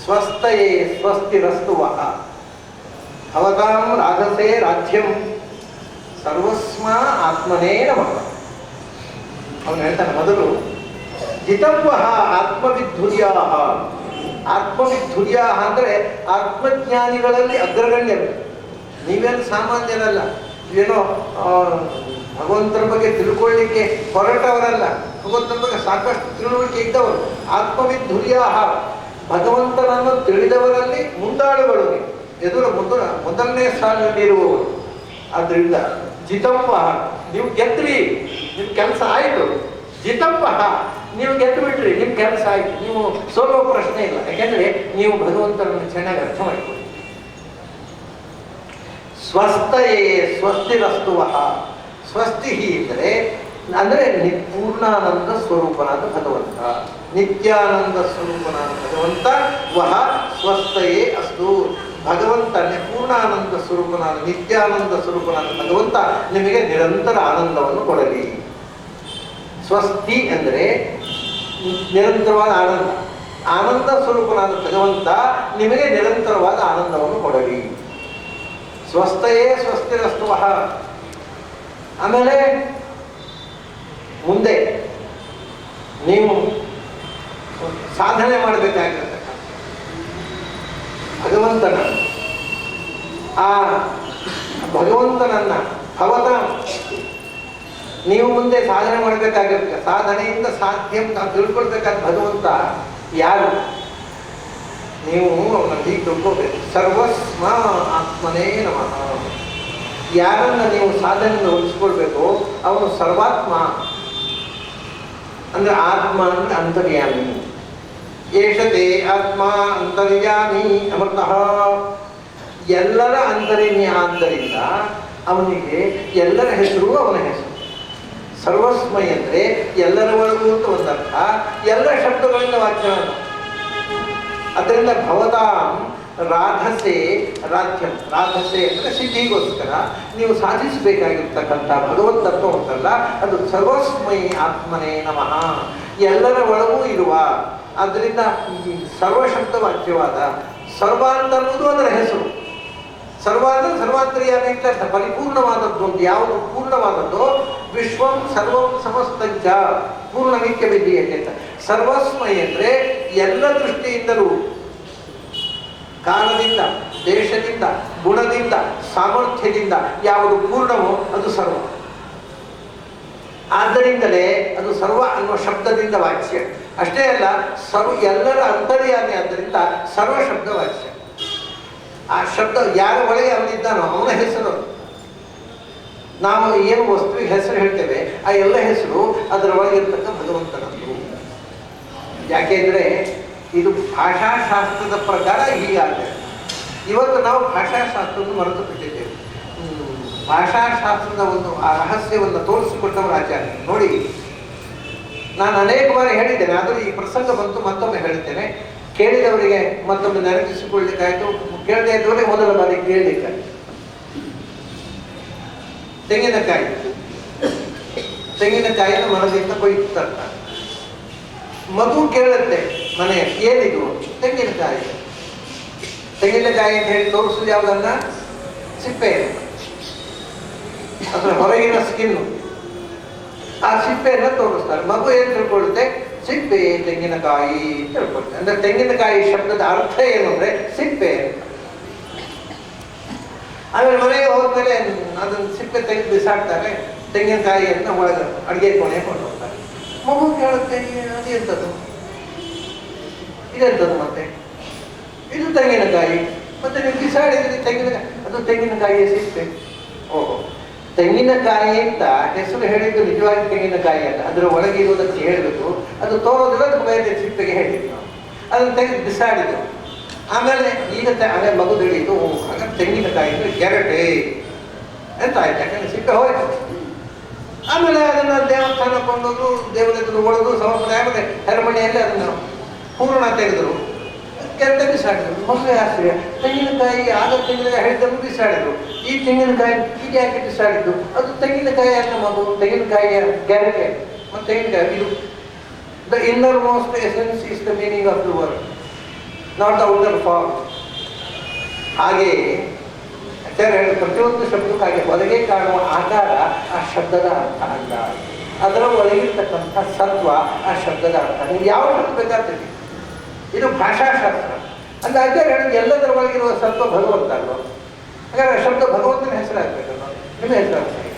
ಸ್ವಸ್ಥಯೇ ಸ್ವಸ್ತಿರಸ್ತು ವಹ ಭವತಾಂ ರಾಧಸೇ ರಾಜ್ಯಂ ಸರ್ವಸ್ಮ ಆತ್ಮನೇ ನಮಃ. ಅವನು ಹೇಳ್ತಾನೆ ಮೊದಲು, ಜಿತಂವಹ ಆತ್ಮವಿದ್ಧುರ್ಯ. ಆತ್ಮವಿದ್ಧುರ್ಯ ಅಂದರೆ ಆತ್ಮಜ್ಞಾನಿಗಳಲ್ಲಿ ಅಗ್ರಗಣ್ಯರು. ನೀವೇನು ಸಾಮಾನ್ಯರಲ್ಲ, ಏನೋ ಭಗವಂತನ ಬಗ್ಗೆ ತಿಳ್ಕೊಳ್ಳಿಕ್ಕೆ ಹೊರಟವರಲ್ಲ, ಭಗವಂತನ ಬಗ್ಗೆ ಸಾಕಷ್ಟು ತಿಳುವಳಿಕೆ ಇದ್ದವರು. ಆತ್ಮವಿದ್ಧುರ್ಯ, ಭಗವಂತನನ್ನು ತಿಳಿದವರಲ್ಲಿ ಮುಂದಾಳುಗಳು, ಮೊದಲನೇ ಸಾಲಿನಲ್ಲಿರುವವರು. ಆದ್ರಿಂದ ಜಿತಂಪ ನೀವು ಗೆದ್ರಿ, ನಿಮ್ಮ ಕೆಲಸ ಆಯಿತು. ಜಿತಂಪ ನೀವು ಗೆದ್ದು ಬಿಟ್ರಿ, ನಿಮ್ಮ ಕೆಲಸ ಆಯಿತು. ನೀವು ಸೋಲೋ ಪ್ರಶ್ನೆ ಇಲ್ಲ, ಯಾಕೆಂದ್ರೆ ನೀವು ಭಗವಂತನನ್ನು ಚೆನ್ನಾಗಿ ಅರ್ಥ ಮಾಡಿಕೊಳ್ಳಿ. ಸ್ವಸ್ಥಯೇ ಸ್ವಸ್ತಿರಸ್ತುವ. ಸ್ವಸ್ತಿ ಅಂದರೆ ಪೂರ್ಣಾನಂದ ಸ್ವರೂಪನಾದ ಭಗವಂತ, ನಿತ್ಯಾನಂದ ಸ್ವರೂಪನಾದ ಭಗವಂತ. ವಹ ಸ್ವಸ್ಥಯೇ ಅಸ್ತು. ಭಗವಂತ ಪೂರ್ಣಾನಂದ ಸ್ವರೂಪನಾದ ನಿತ್ಯಾನಂದ ಸ್ವರೂಪನಾದ ಭಗವಂತ ನಿಮಗೆ ನಿರಂತರ ಆನಂದವನ್ನು ಕೊಡಲಿ. ಸ್ವಸ್ತಿ ಅಂದರೆ ನಿರಂತರವಾದ ಆನಂದ. ಆನಂದ ಸ್ವರೂಪನಾದ ಭಗವಂತ ನಿಮಗೆ ನಿರಂತರವಾದ ಆನಂದವನ್ನು ಕೊಡಲಿ. ಸ್ವಸ್ಥಯೇ ಸ್ವಸ್ತಿರಸ್ತುವ. ಆಮೇಲೆ ಮುಂದೆ ನೀವು ಸಾಧನೆ ಮಾಡಬೇಕಾಗಿರತಕ್ಕ ಭಗವಂತನನ್ನ ಭವತ ನೀವು ಮುಂದೆ ಸಾಧನೆ ಮಾಡಬೇಕಾಗಿರುತ್ತೆ. ಸಾಧನೆಯಿಂದ ಸಾಧ್ಯ ನಾವು ತಿಳ್ಕೊಳ್ಬೇಕಾದ ಭಗವಂತ ಯಾರು ನೀವು ಅವನ್ನ ಹೀಗೆ ತಿಳ್ಕೋಬೇಕು. ಸರ್ವಸ್ಮ ಆತ್ಮನೇ ನಮಃ. ಯಾರನ್ನ ನೀವು ಸಾಧನೆಯಿಂದ ಹೊಲಿಸ್ಕೊಳ್ಬೇಕು ಅವನು ಸರ್ವಾತ್ಮ. ಅಂದ್ರೆ ಆತ್ಮ ಅಂದ್ರೆ ಅಂತರ್ಯಾಮಿ. ಏಷತೆ ಆತ್ಮ ಅಂತರ್ಯಾಮಿ ಅಮೃತಃ. ಎಲ್ಲರ ಅಂತರ್ಯಾಮಿ. ಆದ್ದರಿಂದ ಅವನಿಗೆ ಎಲ್ಲರ ಹೆಸರು ಅವನ ಹೆಸರು. ಸರ್ವಸ್ಮೈ ಅಂದರೆ ಎಲ್ಲರ ಒಳಗೂ ಅಂತ ಒಂದರ್ಥ, ಎಲ್ಲ ಶಬ್ದಗಳಿಂದ ವಾಚ್ಯವಾದ. ಅದರಿಂದ ಭವತಾಂ ರಾಧಸೆ ರಾಧ್ಯಂ. ರಾಧಸೆ ಅಂದರೆ ಸಿದ್ಧಿಗೋಸ್ಕರ ನೀವು ಸಾಧಿಸಬೇಕಾಗಿರ್ತಕ್ಕಂಥ ಭಗವಂತತ್ವ ಉಂಟಲ್ಲ, ಅದು ಸರ್ವಸ್ಮೈ ಆತ್ಮನೇ ನಮಃ. ಎಲ್ಲರ ಒಳಗೂ ಇರುವ. ಆದ್ದರಿಂದ ಈ ಸರ್ವಶಬ್ದ ವಾಚ್ಯವಾದ ಸರ್ವ ಅಂತ ಅನ್ನೋದು ಅದರ ಹೆಸರು. ಸರ್ವ ಅಂದರೆ ಸರ್ವಾಂತರ್ಯಾಮಿ ಅಂತ ಅರ್ಥ. ಪರಿಪೂರ್ಣವಾದದ್ದು ಒಂದು ಯಾವುದು ಪೂರ್ಣವಾದದ್ದು ವಿಶ್ವಂ ಸರ್ವಂ ಸಮಸ್ತಂಚ ಪೂರ್ಣಮಿಕ್ಯ ವಿದ್ಯೆಯತೆ ಅಂತ. ಸರ್ವಸ್ಮೈ ಅಂದರೆ ಎಲ್ಲ ದೃಷ್ಟಿಯಿಂದಲೂ, ಕಾಲದಿಂದ, ದೇಶದಿಂದ, ಗುಣದಿಂದ, ಸಾಮರ್ಥ್ಯದಿಂದ ಯಾವುದು ಪೂರ್ಣವೋ ಅದು ಸರ್ವ. ಆದ್ದರಿಂದಲೇ ಅದು ಸರ್ವ ಅನ್ನುವ ಶಬ್ದದಿಂದ ವಾಚ್ಯ. ಅಷ್ಟೇ ಅಲ್ಲ, ಎಲ್ಲರ ಅಂತರ್ಯಾಮಿ. ಆದ್ದರಿಂದ ಸರ್ವ ಶಬ್ದ ವಾಚ್ಯ. ಆ ಶಬ್ದ ಯಾರ ಒಳಗೆ ಅವನಿದ್ದಾನೋ ಅವನ ಹೆಸರು. ನಾವು ಏನು ವಸ್ತುವಿಗೆ ಹೆಸರು ಹೇಳ್ತೇವೆ ಆ ಎಲ್ಲ ಹೆಸರು ಅದರ ಒಳಗಿರ್ತಕ್ಕ ಭಗವಂತನದ್ದು. ಯಾಕೆಂದ್ರೆ ಇದು ಭಾಷಾಶಾಸ್ತ್ರದ ಪ್ರಕಾರ ಹೀಗಾಗಿದೆ. ಇವತ್ತು ನಾವು ಭಾಷಾಶಾಸ್ತ್ರವನ್ನು ಮರೆತು ಬಿಟ್ಟಿದ್ದೇವೆ. ಭಾಷಾಶಾಸ್ತ್ರದ ಒಂದು ಆ ರಹಸ್ಯವನ್ನು ತೋರಿಸಿಕೊಟ್ಟವರು ಆಚಾರ್ಯ. ನೋಡಿ, ನಾನು ಅನೇಕ ಬಾರಿ ಹೇಳಿದ್ದೇನೆ, ಆದರೂ ಈ ಪ್ರಸಂಗ ಬಂತು ಮತ್ತೊಮ್ಮೆ ಹೇಳ್ತೇನೆ. ಕೇಳಿದವರಿಗೆ ಮತ್ತೊಮ್ಮೆ ನೆನಪಿಸಿಕೊಳ್ಳಲಿಕ್ಕಾಯ್ತು, ಕೇಳದೇ ಇದ್ದವರಿಗೆ ಮೊದಲ ಬಾರಿ ಕೇಳಲಿಕ್ಕಾಯ್ತು. ತೆಂಗಿನಕಾಯಿಯನ್ನು ಮನದಿಂದ ಕೊಯ್ದು ತರ್ತಾರೆ. ಮಗು ಕೇಳುತ್ತೆ ಮನೆ, ಏನಿದು? ತೆಂಗಿನಕಾಯಿ. ತೆಂಗಿನಕಾಯಿ ಅಂತ ಹೇಳಿ ತೋರಿಸೋದು ಯಾವುದನ್ನ? ಸಿಪ್ಪೆ, ಅದರ ಹೊರಗಿನ ಸ್ಕಿನ್ನು. ಆ ಸಿಪ್ಪೆಯನ್ನು ತೋರಿಸ್ತಾರೆ. ಮಗು ಏನು ತಿಳ್ಕೊಳ್ಳುತ್ತೆ? ಸಿಪ್ಪೆ ತೆಂಗಿನಕಾಯಿ ತಿಳ್ಕೊಳ್ತೆ. ಅಂದ್ರೆ ತೆಂಗಿನಕಾಯಿ ಶಬ್ದದ ಅರ್ಥ ಏನು ಅಂದ್ರೆ ಸಿಪ್ಪೆ. ಆಮೇಲೆ ಮನೆಗೆ ಹೋದ್ಮೇಲೆ ಅದನ್ನ ಸಿಪ್ಪೆ ತೆಗೆದು ಬಿಸಾಡ್ತಾರೆ. ತೆಂಗಿನಕಾಯಿಯನ್ನು ಒಳಗೆ ಅಡುಗೆ ಕೋಣೆ ಕೊಂಡು ಹೋಗ್ತಾರೆ. ಮಗು ಕೇಳುತ್ತೆ, ಅದೆಂಥದ್ದು? ಇದೆಂಥದ್ದು? ಮತ್ತೆ ಇದು ತೆಂಗಿನಕಾಯಿ. ಮತ್ತೆ ನೀವು ಬಿಸಾಡಿದ್ರೆ ತೆಂಗಿನಕಾಯಿ, ಅದು ತೆಂಗಿನಕಾಯಿಯ ಸಿಪ್ಪೆ. ಓಹೋ, ತೆಂಗಿನಕಾಯಿ ಅಂತ ಹೆಸರು ಹೇಳಿದ್ದು ನಿಜವಾಗಿ ತೆಂಗಿನಕಾಯಿ ಅಲ್ಲ, ಅದರ ಒಳಗೆ ಇರುವುದಕ್ಕೆ ಹೇಳಬೇಕು. ಅದು ತೋರೋದಿಲ್ಲ, ಅದು ಬೇರೆ ಸಿಪ್ಪೆಗೆ ಹೇಳಿದ್ದು ನಾವು. ಅದನ್ನು ತೆಗೆದು ಬಿಸಾಡಿದ್ರು. ಆಮೇಲೆ ಈಗ ಆಮೇಲೆ ಮಗು ತಿಳಿಯಿತು, ಹಾಗಾದ್ರೆ ತೆಂಗಿನಕಾಯಿ ಅಂದರೆ ಗೆರಟೆ ಅಂತ ಆಯ್ತು. ಯಾಕಂದ್ರೆ ಸಿಪ್ಪೆ ಹೋಯ್ತು. ಆಮೇಲೆ ಅದನ್ನು ದೇವಸ್ಥಾನ ಕೊಂಡೋದು, ದೇವರ ಎದುರು ಒಡೆದು ಸಮರ್ಪಣೆ. ಆಮೇಲೆ ಹೆರಮಣಿಯಲ್ಲಿ ಅದನ್ನು ಪೂರ್ಣ ತೆಗೆದರು, ಗೆರಟೆ ಬಿಸಾಡಿದ್ರು. ಮೊದಲೇ ಆಶ್ಚರ್ಯ, ತೆಂಗಿನಕಾಯಿ ಆಗ ತೆಂಗಿನಕಾಯಿ ಹೇಳಿದ್ದನ್ನು ಬಿಸಾಡಿದ್ರು. ಈ ತೆಂಗಿನಕಾಯಿ ಈಗ ಯಾಕೆ ಬಿಸಾಡಿದ್ದು? ಅದು ತೆಂಗಿನಕಾಯಿ ಅಂತ ಮಗು, ತೆಂಗಿನಕಾಯಿಯ ಗೆರಟೆ ಮತ್ತು ತೆಂಗಿನಕಾಯಿ. ಇದು the innermost essence is the meaning of the word, not the outer form. ಹಾಗೆ ಆಚಾರ್ಯ ಹೇಳಿ ಪ್ರತಿಯೊಂದು ಶಬ್ದಕ್ಕಾಗಿ ಹೊರಗೆ ಕಾಣುವ ಆಕಾರ ಆ ಶಬ್ದದ ಅರ್ಥ ಅಲ್ಲ, ಅದರ ಒಳಗಿರ್ತಕ್ಕಂಥ ಸತ್ವ ಆ ಶಬ್ದದ ಅರ್ಥ. ನೀವು ಯಾವ ಶಬ್ದ ಬೇಕಾಗ್ತದೆ, ಇದು ಭಾಷಾಶಾಸ್ತ್ರ. ಅಂದ್ರೆ ಆಚಾರ್ಯ ಹೇಳಿ ಎಲ್ಲದರ ಒಳಗಿರುವ ಸತ್ವ ಭಗವಂತ ಅಲ್ವ. ಹಾಗಾದ್ರೆ ಶಬ್ದ ಭಗವಂತನ ಹೆಸರಾಗಬೇಕಲ್ವ, ನಿಮ್ಮ ಹೆಸರಾಗ್ತದೆ.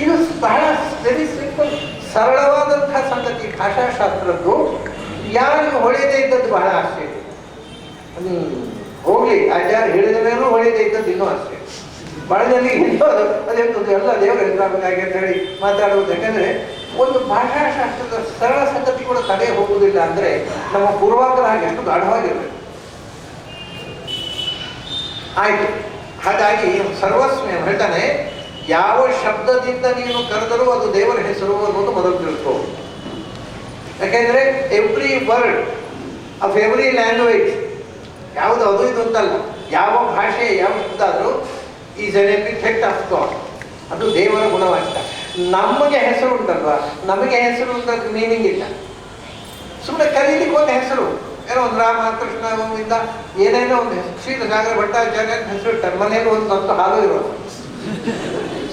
ಇದು ಬಹಳ ವೆರಿ ಸಿಂಪಲ್, ಸರಳವಾದಂಥ ಸಂಗತಿ ಭಾಷಾಶಾಸ್ತ್ರದ್ದು. ಯಾರಿಗೂ ಹೊಳೆಯದೇ ಇದ್ದದ್ದು ಬಹಳ ಆಶ್ಚರ್ಯ. ಹೋಗ್ಲಿ, ಆಚಾರ್ಯ ಹೇಳಿದ ಮೇಲೂ ಹೊಳೆಯದೇ ಇದ್ದದ್ದು ಇನ್ನೂ ಆಶ್ಚರ್ಯ. ಬಹಳ ಜನರಿಗೆ ಹಿಂದೋದು ಅದೆಂಥದ್ದು ಎಲ್ಲ ದೇವರ ಹೆಸರಾಗಬೇಕಾಗಿ ಅಂತ ಹೇಳಿ ಮಾತಾಡುವುದು. ಯಾಕಂದರೆ ಒಂದು ಭಾಷಾಶಾಸ್ತ್ರದ ಸರಳ ಸಂಗತಿ ಕೂಡ ತಡೆ ಹೋಗುವುದಿಲ್ಲ ಅಂದರೆ ನಮ್ಮ ಪೂರ್ವಾಗ್ರಹ ಎಷ್ಟು ಗಾಢವಾಗಿರಬೇಕು. ಆಯಿತು. ಹಾಗಾಗಿ ಸರ್ವಸ್ವ ಹೇಳ್ತಾನೆ, ಯಾವ ಶಬ್ದದಿಂದ ನೀನು ಕರೆದರೂ ಅದು ದೇವರ ಹೆಸರು ಅನ್ನೋದು ಮೊದಲು ತಿಳ್ಕೋ. ಯಾಕೆಂದರೆ every word of every language ಯಾವುದು ಅದು ಇದು ಅಂತಲ್ಲ, ಯಾವ ಭಾಷೆ ಯಾವ ಶಬ್ದ ಆದರೂ is N epithet of god, ಅದು ದೇವರ ಗುಣವಾಕ್ಯ. ನಮಗೆ ಹೆಸರು ಉಂಟಲ್ವಾ, ನಮಗೆ ಹೆಸರು ಅಂತ ಮೀನಿಂಗ್ ಇಲ್ಲ. ಸುಮ್ಮನೆ ಕರೀಲಿಕ್ಕೆ ಒಂದು ಹೆಸರು, ಏನೋ ಒಂದು ರಾಮ ಕೃಷ್ಣ ಇಂದ ಏನೇನೋ ಒಂದು ಹೆಸರು, ಕ್ಷೀರಸಾಗರ ಭಟ್ಟಾಚಾರ್ಯ ಅಂತ ಹೆಸರಿಡ್ತಾರೆ. ಮನೆಯಲ್ಲಿ ಒಂದು ಸ್ವಲ್ಪ ಹಾಲು ಇರೋದು,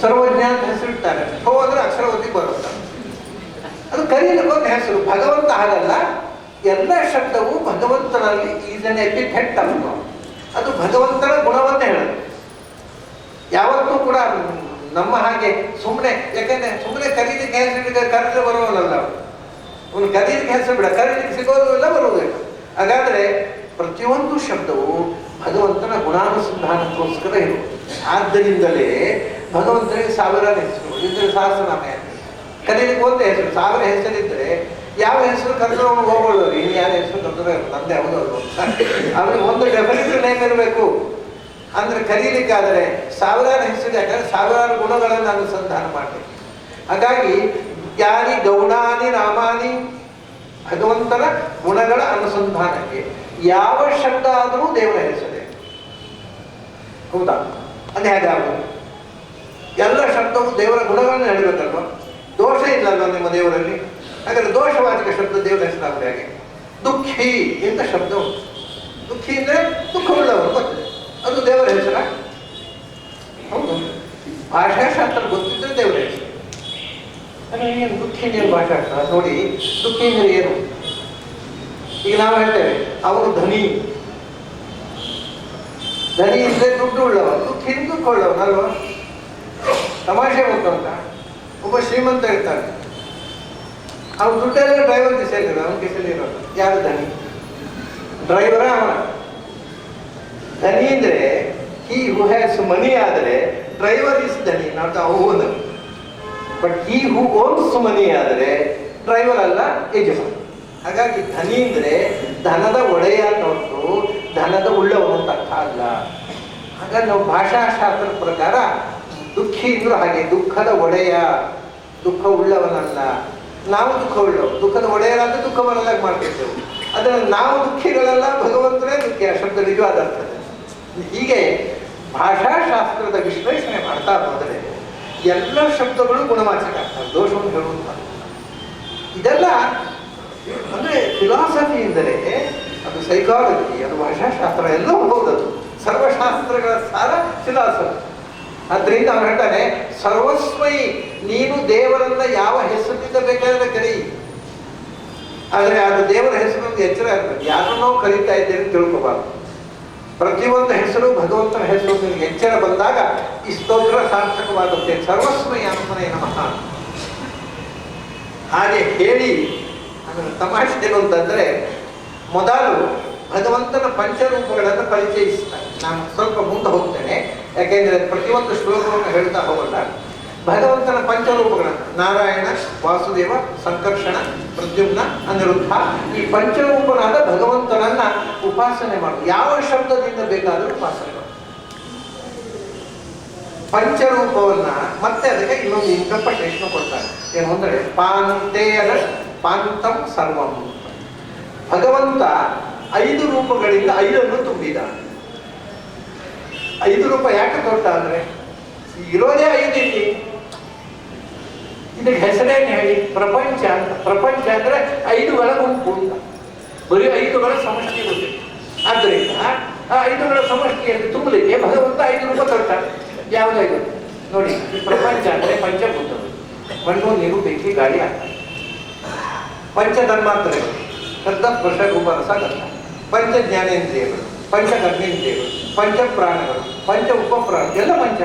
ಸರ್ವಜ್ಞ ಅಂತ ಹೆಸರಿಡ್ತಾರೆ. ಹೋದ್ರೆ ಅಕ್ಷರವತಿ ಬರುತ್ತೆ, ಅದು ಕರೀಲಿಕ್ಕೆ ಒಂದು ಹೆಸರು. ಭಗವಂತ ಹಾಗಲ್ಲ, ಎಲ್ಲ ಶಬ್ದವು ಭಗವಂತನಲ್ಲಿ is N epithet of god, ಅದು ಭಗವಂತನ ಗುಣವನ್ನೇ ಹೇಳೋದು. ಯಾವತ್ತೂ ಕೂಡ ನಮ್ಮ ಹಾಗೆ ಸುಮ್ಮನೆ, ಯಾಕಂದ್ರೆ ಸುಮ್ಮನೆ ಕರೀಲಿಕ್ಕೆ ಹೆಸರು ಕರೆದ್ರೆ ಬರೋವಲ್ಲ, ಅವನು ಕರೀಲಿಕ್ಕೆ ಹೆಸರು ಬಿಡ, ಕರೀಲಿಕ್ಕೆ ಸಿಗೋದು ಇಲ್ಲ, ಬರುವುದಿಲ್ಲ. ಹಾಗಾದ್ರೆ ಪ್ರತಿಯೊಂದು ಶಬ್ದವು ಭಗವಂತನ ಗುಣಾನುಸಂಧಾನಕ್ಕೋಸ್ಕರ ಇರುವುದು. ಆದ್ದರಿಂದಲೇ ಭಗವಂತನಿಗೆ ಸಾವಿರಾರು ಹೆಸರು ಇದ್ರೆ ಸಹಸ್ರನಾಮ ಕರೀಲಿಕ್ಕೆ ಒಂದೇ ಹೆಸರು, ಸಾವಿರ ಹೆಸರಿದ್ರೆ ಯಾವ ಹೆಸರು ಕರೆದ್ರು ಅವನು ಹೋಗೋದು. ಇನ್ನು ಯಾರ ಹೆಸರು ಕರೆದ್ರೆ ನಂದೇ ಹೌದು ಅದು ಅವನಿಗೆ ಒಂದು ಡೆಫಿನೆಟಿವ್ ನೇಮ್ ಇರಬೇಕು. ಅಂದರೆ ಕರೀಲಿಕ್ಕಾದರೆ ಸಾವಿರಾರು ಹೆಸರು, ಯಾಕಂದರೆ ಸಾವಿರಾರು ಗುಣಗಳನ್ನು ಅನುಸಂಧಾನ ಮಾಡಬೇಕು. ಹಾಗಾಗಿ ಯಾನಿ ಗೌಣಾನಿ ನಾಮಾನಿ, ಭಗವಂತನ ಗುಣಗಳ ಅನುಸಂಧಾನಕ್ಕೆ ಯಾವ ಶಬ್ದ ಆದರೂ ದೇವರ ಹೆಸರೇ. ಹೌದಾ? ಅದು ಹೇಗಾಗುವುದು? ಎಲ್ಲ ಶಬ್ದವು ದೇವರ ಗುಣಗಳನ್ನು ಹೇಳಬೇಕಲ್ವ? ದೋಷ ಇಲ್ಲಲ್ವ ನಿಮ್ಮ ದೇವರಲ್ಲಿ? ಹಾಗಾದ್ರೆ ದೋಷವಾಚಕ ಶಬ್ದ ದೇವರ ಹೆಸರಾಗುತ್ತೆ. ಹಾಗೆ ದುಃಖಿ ಎಂತ ಶಬ್ದ ಉಂಟು. ದುಃಖಿ ಅಂದರೆ ದುಃಖವುಳ್ಳವರು ಬರ್ತದೆ, ಅದು ದೇವರ ಹೆಸರ? ಹೌದು. ಭಾಷಾಶಾಸ್ತ್ರ ಗೊತ್ತಿದ್ರೆ ದೇವರ ಹೆಸರು. ಏನು ದುಃಖಿ ಏನು ಭಾಷಾಶಾಸ್ತ್ರ ನೋಡಿ. ದುಃಖಿ ಅಂದರೆ ಏನು? ಈಗ ನಾವು ಹೇಳ್ತೇವೆ ಅವರು ಧನಿ, ಧನಿ ಅಂದರೆ ದುಡ್ಡು ಉಳ್ಳವ, ದುಃಖಿ ದುಃಖ ಉಳ್ಳವನಲ್ವ? ತಮಾಷೆ ಗೊತ್ತುಂಟ, ಒಬ್ಬ ಶ್ರೀಮಂತ ಇರ್ತಾನೆ, ಅವನು ದುಡ್ಡೆಲ್ಲ ಡ್ರೈವರ್ ಕಿಸೆಯಲ್ಲಿರೋ, ಅವನ ಕಿಸೆಯಲ್ಲಿ ಇರೋದು. ಯಾರು ಧನಿ? ಡ್ರೈವರ ಅವನ. ಧನಿ ಅಂದರೆ ಹಿ ಹೂ ಹ್ಯಾಸ್ ಮನಿ, ಆದರೆ ಡ್ರೈವರ್ ಇಸ್ ಧನಿ, not own. But he who owns money ಆದರೆ ಡ್ರೈವರ್ ಅಲ್ಲ, ಯಜಮಾನ. ಹಾಗಾಗಿ ಧನಿ ಅಂದರೆ ಧನದ ಒಡೆಯ ಹೊರತು ಧನದ ಉಳ್ಳವನು ಅಂತ ಅರ್ಥ ಅಲ್ಲ. ಹಾಗಾಗಿ ನಾವು ಭಾಷಾಶಾಸ್ತ್ರದ ಪ್ರಕಾರ ದುಃಖಿ ಇದ್ರು ಹಾಗೆ ದುಃಖದ ಒಡೆಯ, ದುಃಖ ಉಳ್ಳವನಲ್ಲ. ನಾವು ದುಃಖ ಉಳ್ಳವರು, ದುಃಖದ ಒಡೆಯರಾದ ದುಃಖವನ್ನೆಲ್ಲ ಮಾಡ್ತಿರ್ತೇವೆ. ಅದನ್ನು ನಾವು ದುಃಖಿಗಳಲ್ಲ, ಭಗವಂತನೇ ದುಃಖಿ, ಆ ಶಬ್ದ ನಿಜವಾದ ಅರ್ಥದ. ಹೀಗೆ ಭಾಷಾಶಾಸ್ತ್ರದ ವಿಶ್ಲೇಷಣೆ ಮಾಡ್ತಾ ಹೋದರೆ ಎಲ್ಲ ಶಬ್ದಗಳು ಗುಣವಾಚಕ ಆಗ್ತವೆ, ದೋಷವನ್ನು ಹೇಳುವಂಥ. ಇದೆಲ್ಲ ಅಂದರೆ ಫಿಲಾಸಫಿ ಎಂದರೆ ಅದು ಸೈಕಾಲಜಿ, ಅದು ಭಾಷಾಶಾಸ್ತ್ರ, ಎಲ್ಲವೂ ಹೌದದು. ಸರ್ವಶಾಸ್ತ್ರಗಳ ಸಾರ ಫಿಲಾಸಫಿ. ಅದರಿಂದ ಅವನು ಹೇಳ್ತಾನೆ, ಸರ್ವಸ್ಮೈ, ನೀನು ದೇವರನ್ನ ಯಾವ ಹೆಸರಿನಿಂದ ಬೇಕಾದ್ರೆ ಕರೀ, ಆದರೆ ಅದು ದೇವರ ಹೆಸರೊಂದು ಎಚ್ಚರ ಇರಬೇಕು. ಯಾರನ್ನೋ ಕರೀತಾ ಇದ್ದೇನೆ ತಿಳ್ಕೋಬಾರ್ದು. ಪ್ರತಿಯೊಂದು ಹೆಸರು ಭಗವಂತನ ಹೆಸರು ನಿನಗೆ ಎಚ್ಚರ ಬಂದಾಗ ಈ ಸ್ತೋತ್ರ ಸಾರ್ಥಕವಾಗುತ್ತೆ. ಸರ್ವಸ್ಮೈ ಆತ್ಮನೇ ನಮಃ ಹಾಗೆ ಹೇಳಿ. ಆಮೇಲೆ ತಮಾಷೆ ಏನು ಅಂತಂದರೆ, ಮೊದಲು ಭಗವಂತನ ಪಂಚರೂಪಗಳನ್ನು ಪರಿಚಯಿಸ್ತಾರೆ. ನಾನು ಸ್ವಲ್ಪ ಮುಂದೆ ಹೋಗ್ತೇನೆ, ಯಾಕೆಂದರೆ ಪ್ರತಿಯೊಂದು ಶ್ಲೋಕವನ್ನು ಹೇಳ್ತಾ ಹೋಗಲ್ಲ. ಭಗವಂತನ ಪಂಚರೂಪಗಳನ್ನು ನಾರಾಯಣ, ವಾಸುದೇವ, ಸಂಕರ್ಷಣ, ಪ್ರದ್ಯುಮ್ನ, ಅನಿರುದ್ಧ, ಈ ಪಂಚರೂಪನಾದ ಭಗವಂತನನ್ನ ಉಪಾಸನೆ ಮಾಡುವುದು. ಯಾವ ಶಬ್ದದಿಂದ ಬೇಕಾದರೂ ಉಪಾಸನೆ ಮಾಡುವುದು. ಪಂಚರೂಪವನ್ನ ಮತ್ತೆ ಅದಕ್ಕೆ ಇನ್ನೊಂದು ಇಂಟರ್ಪ್ರಿಟೇಷನ್ ಕೊಡ್ತಾರೆ. ಏನು ಅಂದರೆ ಪಾಂತೆ ಪಾಂತಂ ಸರ್ವಂ. ಭಗವಂತ 5 ರೂಪಗಳಿಂದ 5 ತುಂಬಿದ. 5 ರೂಪ ಯಾಕೆ ದೊಡ್ಡ ಅಂದರೆ ಇರೋದೇ 5 ಇಲ್ಲಿ. ಇದಕ್ಕೆ ಹೆಸರೇನು ಹೇಳಿ? ಪ್ರಪಂಚ ಅಂತ. ಪ್ರಪಂಚ ಅಂದರೆ 5ಗಳ ಗುಂಪು ಅಂತ, ಬರೀ 5ಗಳ ಸಮಷ್ಟಿ ಗೊತ್ತಿದೆ. ಆದ್ದರಿಂದ ಆ 5ಗಳ ಸಮಷ್ಟಿಯಲ್ಲಿ ತುಂಬಲಿಕ್ಕೆ ಭಗವಂತ 5 ರೂಪ ದೊಡ್ಡ. ಯಾವುದಾಯ್ತು ನೋಡಿ, ಈ ಪ್ರಪಂಚ ಅಂದರೆ ಪಂಚಭೂತಗಳು, ಮಣ್ಣು, ನೀರು, ಬೆಂಕಿ, ಗಾಳಿ, ಆಗ್ತದೆ. ಪಂಚಧರ್ಮಾಂತರಗಳು, ಶಬ್ದ, ಸ್ಪರ್ಶ, ರೂಪ, ರಸ, ಗಂಧ. ಪಂಚ ಜ್ಞಾನೇಂದ್ರಿಯಗಳು, ಪಂಚ ಕರ್ಮೇಂದ್ರಿಯಗಳು, ಪಂಚ ಪ್ರಾಣಗಳು, ಪಂಚ ಉಪಪ್ರಾಣ, ಎಲ್ಲ ಪಂಚ.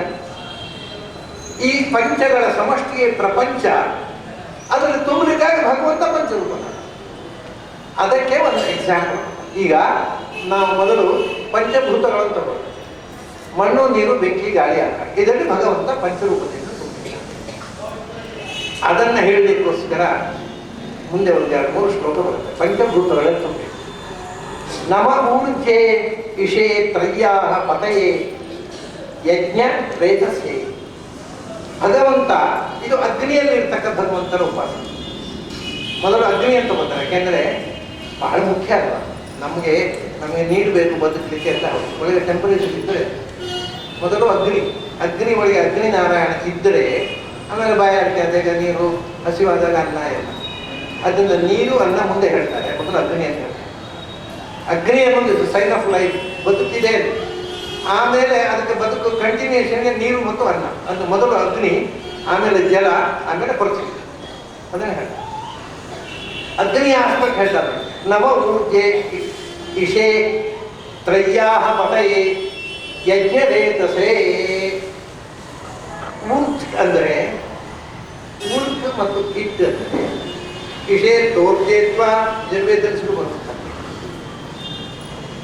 ಈ ಪಂಚಗಳ ಸಮಷ್ಟಿಗೆ ಪ್ರಪಂಚ. ಅದನ್ನು ತುಂಬಲಿಕ್ಕಾಗಿ ಭಗವಂತ ಪಂಚರೂಪ. ಅದಕ್ಕೆ ಒಂದು ಎಕ್ಸಾಂಪಲ್. ಈಗ ನಾವು ಮೊದಲು ಪಂಚಭೂತಗಳನ್ನು ತಗೊಳ್ತೀವಿ. ಮಣ್ಣು ನೀರು ಬೆಂಕಿ ಗಾಳಿ ಆಕಾಶ ಇದರಲ್ಲಿ ಭಗವಂತ ಪಂಚರೂಪದಿಂದ ತುಂಬಿದ್ದಾನೆ. ಅದನ್ನ ಹೇಳಲಿಕ್ಕೋಸ್ಕರ ಮುಂದೆ ಒಂದು 2-3 ಶ್ಲೋಕ ಬರುತ್ತೆ. ಪಂಚಭೂತಗಳ ತುಂಬಿ ನಮ ಊರ್ಜೆ ಇಷೇ ತ್ರಯ್ಯಾ ಪತಯೇ ಯಜ್ಞ ವೇದಸೆ. ಭಗವಂತ ಇದು ಅಗ್ನಿಯಲ್ಲಿ ಇರ್ತಕ್ಕ ಭಗವಂತನ ಉಪಾಸನೆ. ಮೊದಲು ಅಗ್ನಿ ಅಂತ ಬರ್ತಾರೆ, ಯಾಕೆಂದರೆ ಬಹಳ ಮುಖ್ಯ ಅಲ್ವಾ, ನಮಗೆ ನೀಡಬೇಕು ಬದುಕಲಿಕ್ಕೆ ಎಲ್ಲ. ಒಳಗೆ ಟೆಂಪರೇಚರ್ ಇದ್ದರೆ ಮೊದಲು ಅಗ್ನಿ ಒಳಗೆ ಅಗ್ನಿ ನಾರಾಯಣ ಇದ್ದರೆ ಆಮೇಲೆ ಬಾಯಾರಿಕೆ ಆದಾಗ ನೀರು, ಹಸಿವಾದಾಗ ಅನ್ನ ಎಲ್ಲ. ಅದನ್ನು ನೀರು ಅನ್ನ ಮುಂದೆ ಹೇಳ್ತಾರೆ, ಮೊದಲು ಅಗ್ನಿ ಅಂತ ಹೇಳ್ತಾರೆ. ಅಗ್ನಿ ಅನ್ನೋದು ಸೈನ್ ಆಫ್ ಲೈಫ್, ಬದುಕಿದೆ. ಆಮೇಲೆ ಅದಕ್ಕೆ ಬದುಕು ಕಂಟಿನ್ಯೂಷನ್ಗೆ ನೀರು ಮತ್ತು ಅನ್ನ. ಅದು ಮೊದಲು ಅಗ್ನಿ, ಆಮೇಲೆ ಜಲ, ಆಮೇಲೆ ಪೃಥ್ವಿ. ಅದನ್ನು ಹೇಳ್ತಾರೆ. ಅಗ್ನಿ ಆಸ್ಪೆಕ್ಟ್ ಹೇಳ್ತಾರೆ. ನವ ಊರ್ಜೆ ಇಷೇ ತ್ರಯ್ಯಾ ಪತಯೇ ಯಜ್ಞವೇತಸೇ. ಊರ್ಜ್ ಅಂದರೆ ಊರ್ಜ್ ಮತ್ತು ಕಿಟ್ ಅಂದರೆ ಇಷೇ ತೋರ್ಜೇತ್ವ ನಿರ್ವೇದನೆ ಶುರು ಬರುತ್ತೆ.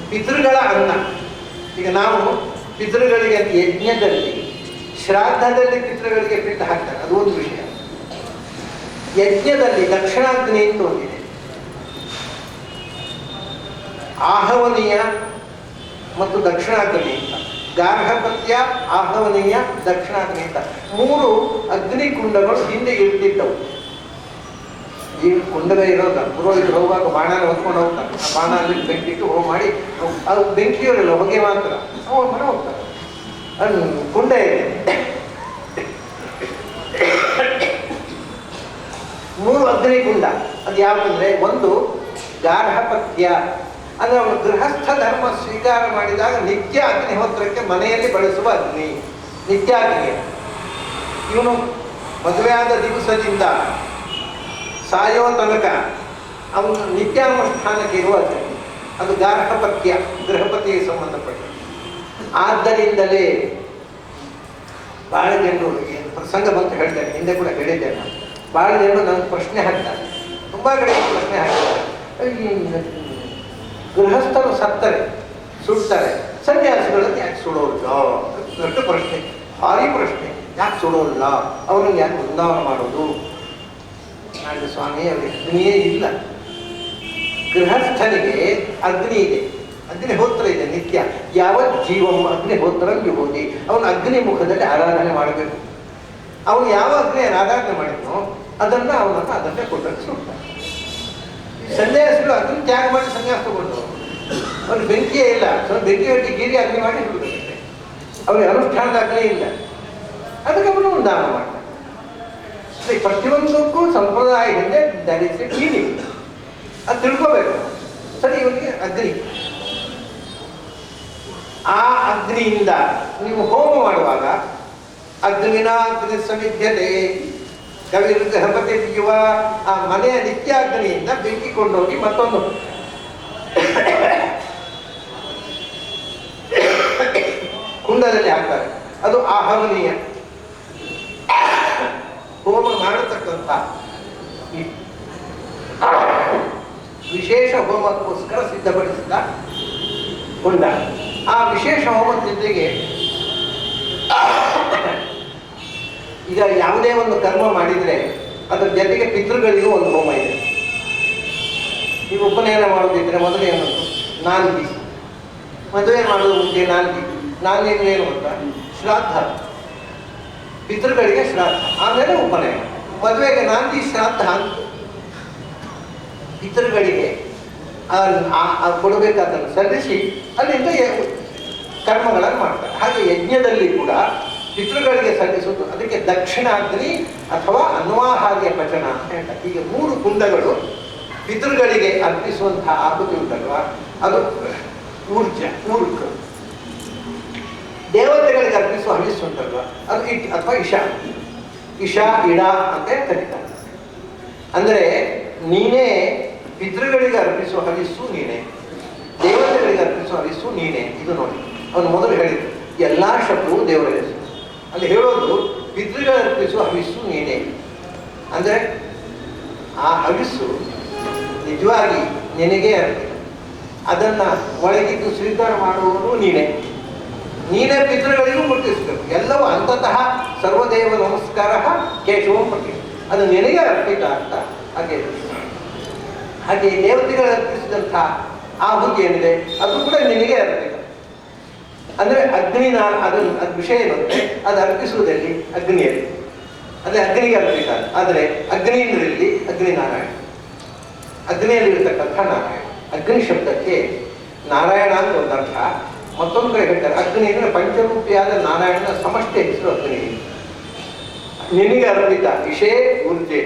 ಪಿತೃಗಳ ಅನ್ನ. ಈಗ ನಾವು ಪಿತೃಗಳಿಗೆ ಯಜ್ಞದಲ್ಲಿ, ಶ್ರಾದ್ದದಲ್ಲಿ ಪಿತೃಗಳಿಗೆ ಪಿಟ್ಟ ಹಾಕ್ತಾರೆ, ಅದು ಒಂದು ವಿಷಯ. ಯಜ್ಞದಲ್ಲಿ ದಕ್ಷಿಣಾಗ್ನಿ ಅಂತ ಒಂದಿದೆ, ಆಹವನೀಯ ಮತ್ತು ದಕ್ಷಿಣಾಗ್ನಿ ಅಂತ. ಗಾರ್ಹಪತ್ಯ, ಆಹವನೀಯ, ದಕ್ಷಿಣಾಗ್ನಿ ಅಂತ 3 ಅಗ್ನಿ ಕುಂಡಗಳು ಹಿಂದೆ ಇರ್ತಿದ್ದವು. ಈಗ ಕುಂಡವೇ ಇರೋಲ್ಲ. ಪುರೋಹಿತರು ಹೋಗುವಾಗ ಬಾಣನ ಹೊತ್ಕೊಂಡು ಹೋಗ್ತಾರೆ. ಆ ಬಾಣ ಅಲ್ಲಿ ಬೆಂಕಿ ಇಟ್ಟು ಹೋಗಿ ಮಾಡಿ, ಅದು ಬೆಂಕಿಯವರಿಲ್ಲ, ಹೊಗೆ ಮಾತ್ರ ಹೋಗಿ ಮಾಡಿ ಹೋಗ್ತಾರೆ. ಅದು ಕುಂಡ ಇದೆ. 3 ಅಗ್ನಿ ಕುಂಡ. ಅದು ಯಾವುದಂದ್ರೆ, ಒಂದು ಗಾರ್ಹಪತ್ಯ ಅಂದರೆ ಅವನು ಗೃಹಸ್ಥ ಧರ್ಮ ಸ್ವೀಕಾರ ಮಾಡಿದಾಗ ನಿತ್ಯ ಅಗ್ನಿಹೋತ್ರಕ್ಕೆ ಮನೆಯಲ್ಲಿ ಬಳಸುವ ಅಗ್ನಿ, ನಿತ್ಯ ಅಗ್ನಿ. ಇವನು ಮದುವೆಯಾದ ದಿವಸದಿಂದ ಸಾಯೋ ತನಕ ಅವನು ನಿತ್ಯಾನುಷ್ಠಾನಕ್ಕೆ ಇರುವ ಅಗ್ನಿ, ಅದು ಗಾರ್ಹಪತ್ಯ, ಗೃಹಪತಿಗೆ ಸಂಬಂಧಪಟ್ಟ. ಆದ್ದರಿಂದಲೇ ಬಹಳ ಜನರು, ಪ್ರಸಂಗ ಬಂತು ಹೇಳ್ತೇನೆ, ಹಿಂದೆ ಕೂಡ ಹೇಳಿದ್ದೇನೆ ನಾನು. ಬಹಳ ಜನರು ನನಗೆ ಪ್ರಶ್ನೆ ಹಾಕ್ತಾರೆ, ತುಂಬ ಕಡೆ ಪ್ರಶ್ನೆ ಹಾಕ್ತಾರೆ. ಗೃಹಸ್ಥರು ಸತ್ತರೆ ಸುಡ್ತಾರೆ, ಸನ್ಯಾಸಿಗಳನ್ನು ಯಾಕೆ ಸುಡೋಲ್ಲ? ದೊಡ್ಡ ಪ್ರಶ್ನೆ, ಭಾರಿ ಪ್ರಶ್ನೆ. ಯಾಕೆ ಸುಡೋಲ್ಲ? ಅವ್ರನ್ನ ಯಾಕೆ ವೃಂದಾವನ ಮಾಡೋದು? ನಾಳೆ ಸ್ವಾಮಿ, ಅವರಿಗೆ ಅಗ್ನಿಯೇ ಇಲ್ಲ. ಗೃಹಸ್ಥನಿಗೆ ಅಗ್ನಿ ಇದೆ, ಅಗ್ನಿಹೋತ್ರ ಇದೆ ನಿತ್ಯ. ಯಾವ ಜೀವಂ ಅಗ್ನಿಹೋತ್ರ ವಿಭೂತಿ. ಅವನು ಅಗ್ನಿ ಮುಖದಲ್ಲಿ ಆರಾಧನೆ ಮಾಡಬೇಕು. ಅವನು ಯಾವ ಅಗ್ನಿಯನ್ನು ಆರಾಧನೆ ಮಾಡಿದ್ನೋ ಅದನ್ನೇ ಕೊಟ್ಟರೆ ಸುಡ್ತಾನೆ. ಸನ್ಯಾಸಿಗಳು ಅಗ್ನಿ ತ್ಯಾಗ ಮಾಡಿ ಸನ್ಯಾಸ ತಗೊಂಡು, ಅವ್ರಿಗೆ ಬೆಂಕಿಯೇ ಇಲ್ಲ, ಬೆಂಕಿ ಹೊಟ್ಟಿ ಗೀರಿ ಅಗ್ನಿ ಮಾಡಿ ಹುಡುಗತ್ತೆ. ಅವ್ರಿಗೆ ಅನುಷ್ಠಾನದ ಅಗ್ನಿ ಇಲ್ಲ, ಅದಕ್ಕೆ ಅವನು ದಾನ ಮಾಡ್ತಾನೆ. ಪ್ರತಿಯೊಂದಕ್ಕೂ ಸಂಪ್ರದಾಯ ಹಿಂದೆ ಧರಿಸಿ ಕ್ಲೀನಿಂಗ್ ಅದು ತಿಳ್ಕೋಬೇಕು. ಸರಿ, ಇವನಿಗೆ ಅಗ್ನಿ, ಆ ಅಗ್ನಿಯಿಂದ ನೀವು ಹೋಮ ಮಾಡುವಾಗ ಅಗ್ನಿನ ಅಗ್ನಿ ಸಮಿಧ್ಯತೆ ಕವಿರ್ಗಹಪತಿ ಯುವ, ಆ ಮನೆಯ ನಿತ್ಯ ಅಗ್ನಿಯಿಂದ ಬೆಂಕಿ ಕೊಂಡೋಗಿ ಮತ್ತೊಂದು ಕುಂಡದಲ್ಲಿ ಹಾಕ್ತಾರೆ. ಅದು ಆಹವನೀಯ. ಹೋಮ ಮಾಡತಕ್ಕಂಥ ವಿಶೇಷ ಹೋಮಕ್ಕೋಸ್ಕರ ಸಿದ್ಧಪಡಿಸಿದ ಕುಂಡ. ಆ ವಿಶೇಷ ಹೋಮದ ಜೊತೆಗೆ ಈಗ ಯಾವುದೇ ಒಂದು ಕರ್ಮ ಮಾಡಿದರೆ ಅದರ ಜೊತೆಗೆ ಪಿತೃಗಳಿಗೂ ಒಂದು ಹೋಮ ಇದೆ. ಈಗ ಉಪನಯನ ಮಾಡೋದಿದ್ರೆ ಮೊದಲು ಏನಂತ ನಾಲ್ಗಿ, ಮದುವೆ ಮಾಡೋದು ಮುಂಚೆ ನಾಲ್ಗಿ ಏನು ಅಂತ ಶ್ರಾದ್ದ, ಪಿತೃಗಳಿಗೆ ಶ್ರಾದ್ದ, ಆಮೇಲೆ ಉಪನಯನ. ಮದುವೆಗೆ ನಾಲ್ಗಿ ಶ್ರಾದ್ದ ಅಂತ ಪಿತೃಗಳಿಗೆ ಕೊಡಬೇಕಾದನ್ನು ಸಲ್ಲಿಸಿ ಅಲ್ಲಿಂದ ಕರ್ಮಗಳನ್ನು ಮಾಡ್ತಾರೆ. ಹಾಗೆ ಯಜ್ಞದಲ್ಲಿ ಕೂಡ ಪಿತೃಗಳಿಗೆ ಸಲ್ಲಿಸುವುದು, ಅದಕ್ಕೆ ದಕ್ಷಿಣಾಗ್ನಿ ಅಥವಾ ಅನ್ವಾಹಾರ್ಯ ಪಚನ ಅಂತ ಹೇಳ್ತಾರೆ. ಹೀಗೆ 3 ಕುಂಡಗಳು ಪಿತೃಗಳಿಗೆ ಅರ್ಪಿಸುವಂತಹ ಆಹುತಿ ಉಂಟಲ್ವಾ, ಅದು ಊರ್ಕ. ದೇವತೆಗಳಿಗೆ ಅರ್ಪಿಸುವ ಹವಿಸ್ಸು ಉಂಟಲ್ವಾ, ಅದು ಇಟ್ ಅಥವಾ ಇಶಾ ಇಡ ಅಂತ ಕರೀತಾರೆ. ಅಂದರೆ ನೀನೇ ಪಿತೃಗಳಿಗೆ ಅರ್ಪಿಸುವ ಹವಿಸ್ಸು ನೀನೇ, ದೇವತೆಗಳಿಗೆ ಅರ್ಪಿಸುವ ಹವಿಸ್ಸು ನೀನೇ. ಇದು ನೋಡಿ, ಅವನು ಮೊದಲು ಹೇಳಿದ್ದು ಎಲ್ಲ ಶಬ್ದವು ದೇವರ ಹೆಸರು. ಅಲ್ಲಿ ಹೇಳೋದು ಪಿತೃಗಳು ಅರ್ಪಿಸುವ ಹವಿಸ್ಸು ನೀನೇ. ಅಂದರೆ ಆ ಹವಿಸ್ಸು ನಿಜವಾಗಿ ನಿನಗೇ ಅರ್ಪಿತ. ಅದನ್ನು ಒಳಗಿದ್ದು ಸ್ವೀಕಾರ ಮಾಡುವವನು ನೀನೇ. ನೀನೇ ಪಿತೃಗಳಿಗೂ ಮುಟ್ಟಿಸಬೇಕು. ಎಲ್ಲವೂ ಅಂತತಃ ಸರ್ವದೇವ ನಮಸ್ಕಾರ ಕೇಶವಂ ಪಟ್ಟಿ, ಅದು ನಿನಗೆ ಅರ್ಪಿತ ಅಂತ ಹಾಗೆ ಹಾಗೆ ದೇವತೆಗಳು ಅರ್ಪಿಸಿದಂಥ ಆಹುತಿ ಏನಿದೆ ಅದು ಕೂಡ ನಿನಗೆ ಅರ್ಪಿತ. ಅಂದರೆ ಅದು ವಿಷಯ ಏನಂದರೆ ಅದು ಅರ್ಪಿಸುವುದಲ್ಲಿ ಅಗ್ನಿಯಲ್ಲಿ, ಅದೇ ಅಗ್ನಿಗೆ ಅರ್ಪಿತ. ಆದರೆ ಅಗ್ನಿಯಲ್ಲಿ ಅಗ್ನಿನಾರಾಯಣ, ಅಗ್ನಿಯಲ್ಲಿರ್ತಕ್ಕಂಥ ನಾರಾಯಣ. ಅಗ್ನಿ ಶಬ್ದಕ್ಕೆ ನಾರಾಯಣ ಅಂತ ಒಂದು ಅರ್ಥ. ಮತ್ತೊಂದು ಕಡೆ ಹೇಳ್ತಾರೆ ಅಗ್ನಿ ಅಂದರೆ ಪಂಚರೂಪಿಯಾದ ನಾರಾಯಣನ ಸಮಷ್ಟಿ ಹೆಸರು ಅಗ್ನಿ. ನಿನಗೆ ಅರ್ಪಿತ ವಿಷಯ ಊರ್ಜೆ.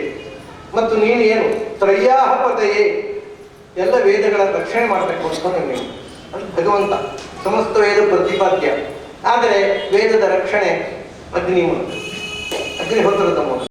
ಮತ್ತು ನೀನು ಏನು ತ್ರಯ್ಯಾಹ ಪದಯೇ, ಎಲ್ಲ ವೇದಗಳ ರಕ್ಷಣೆ ಮಾಡಬೇಕು ನೀನು. ಅದು ಭಗವಂತ ಸಮಸ್ತ ವೇದ ಪ್ರತಿಪಾದ್ಯ. ಆದರೆ ವೇದದ ರಕ್ಷಣೆ ಅಗ್ನಿಹೋತ್ರದ ಮೂಲಕ.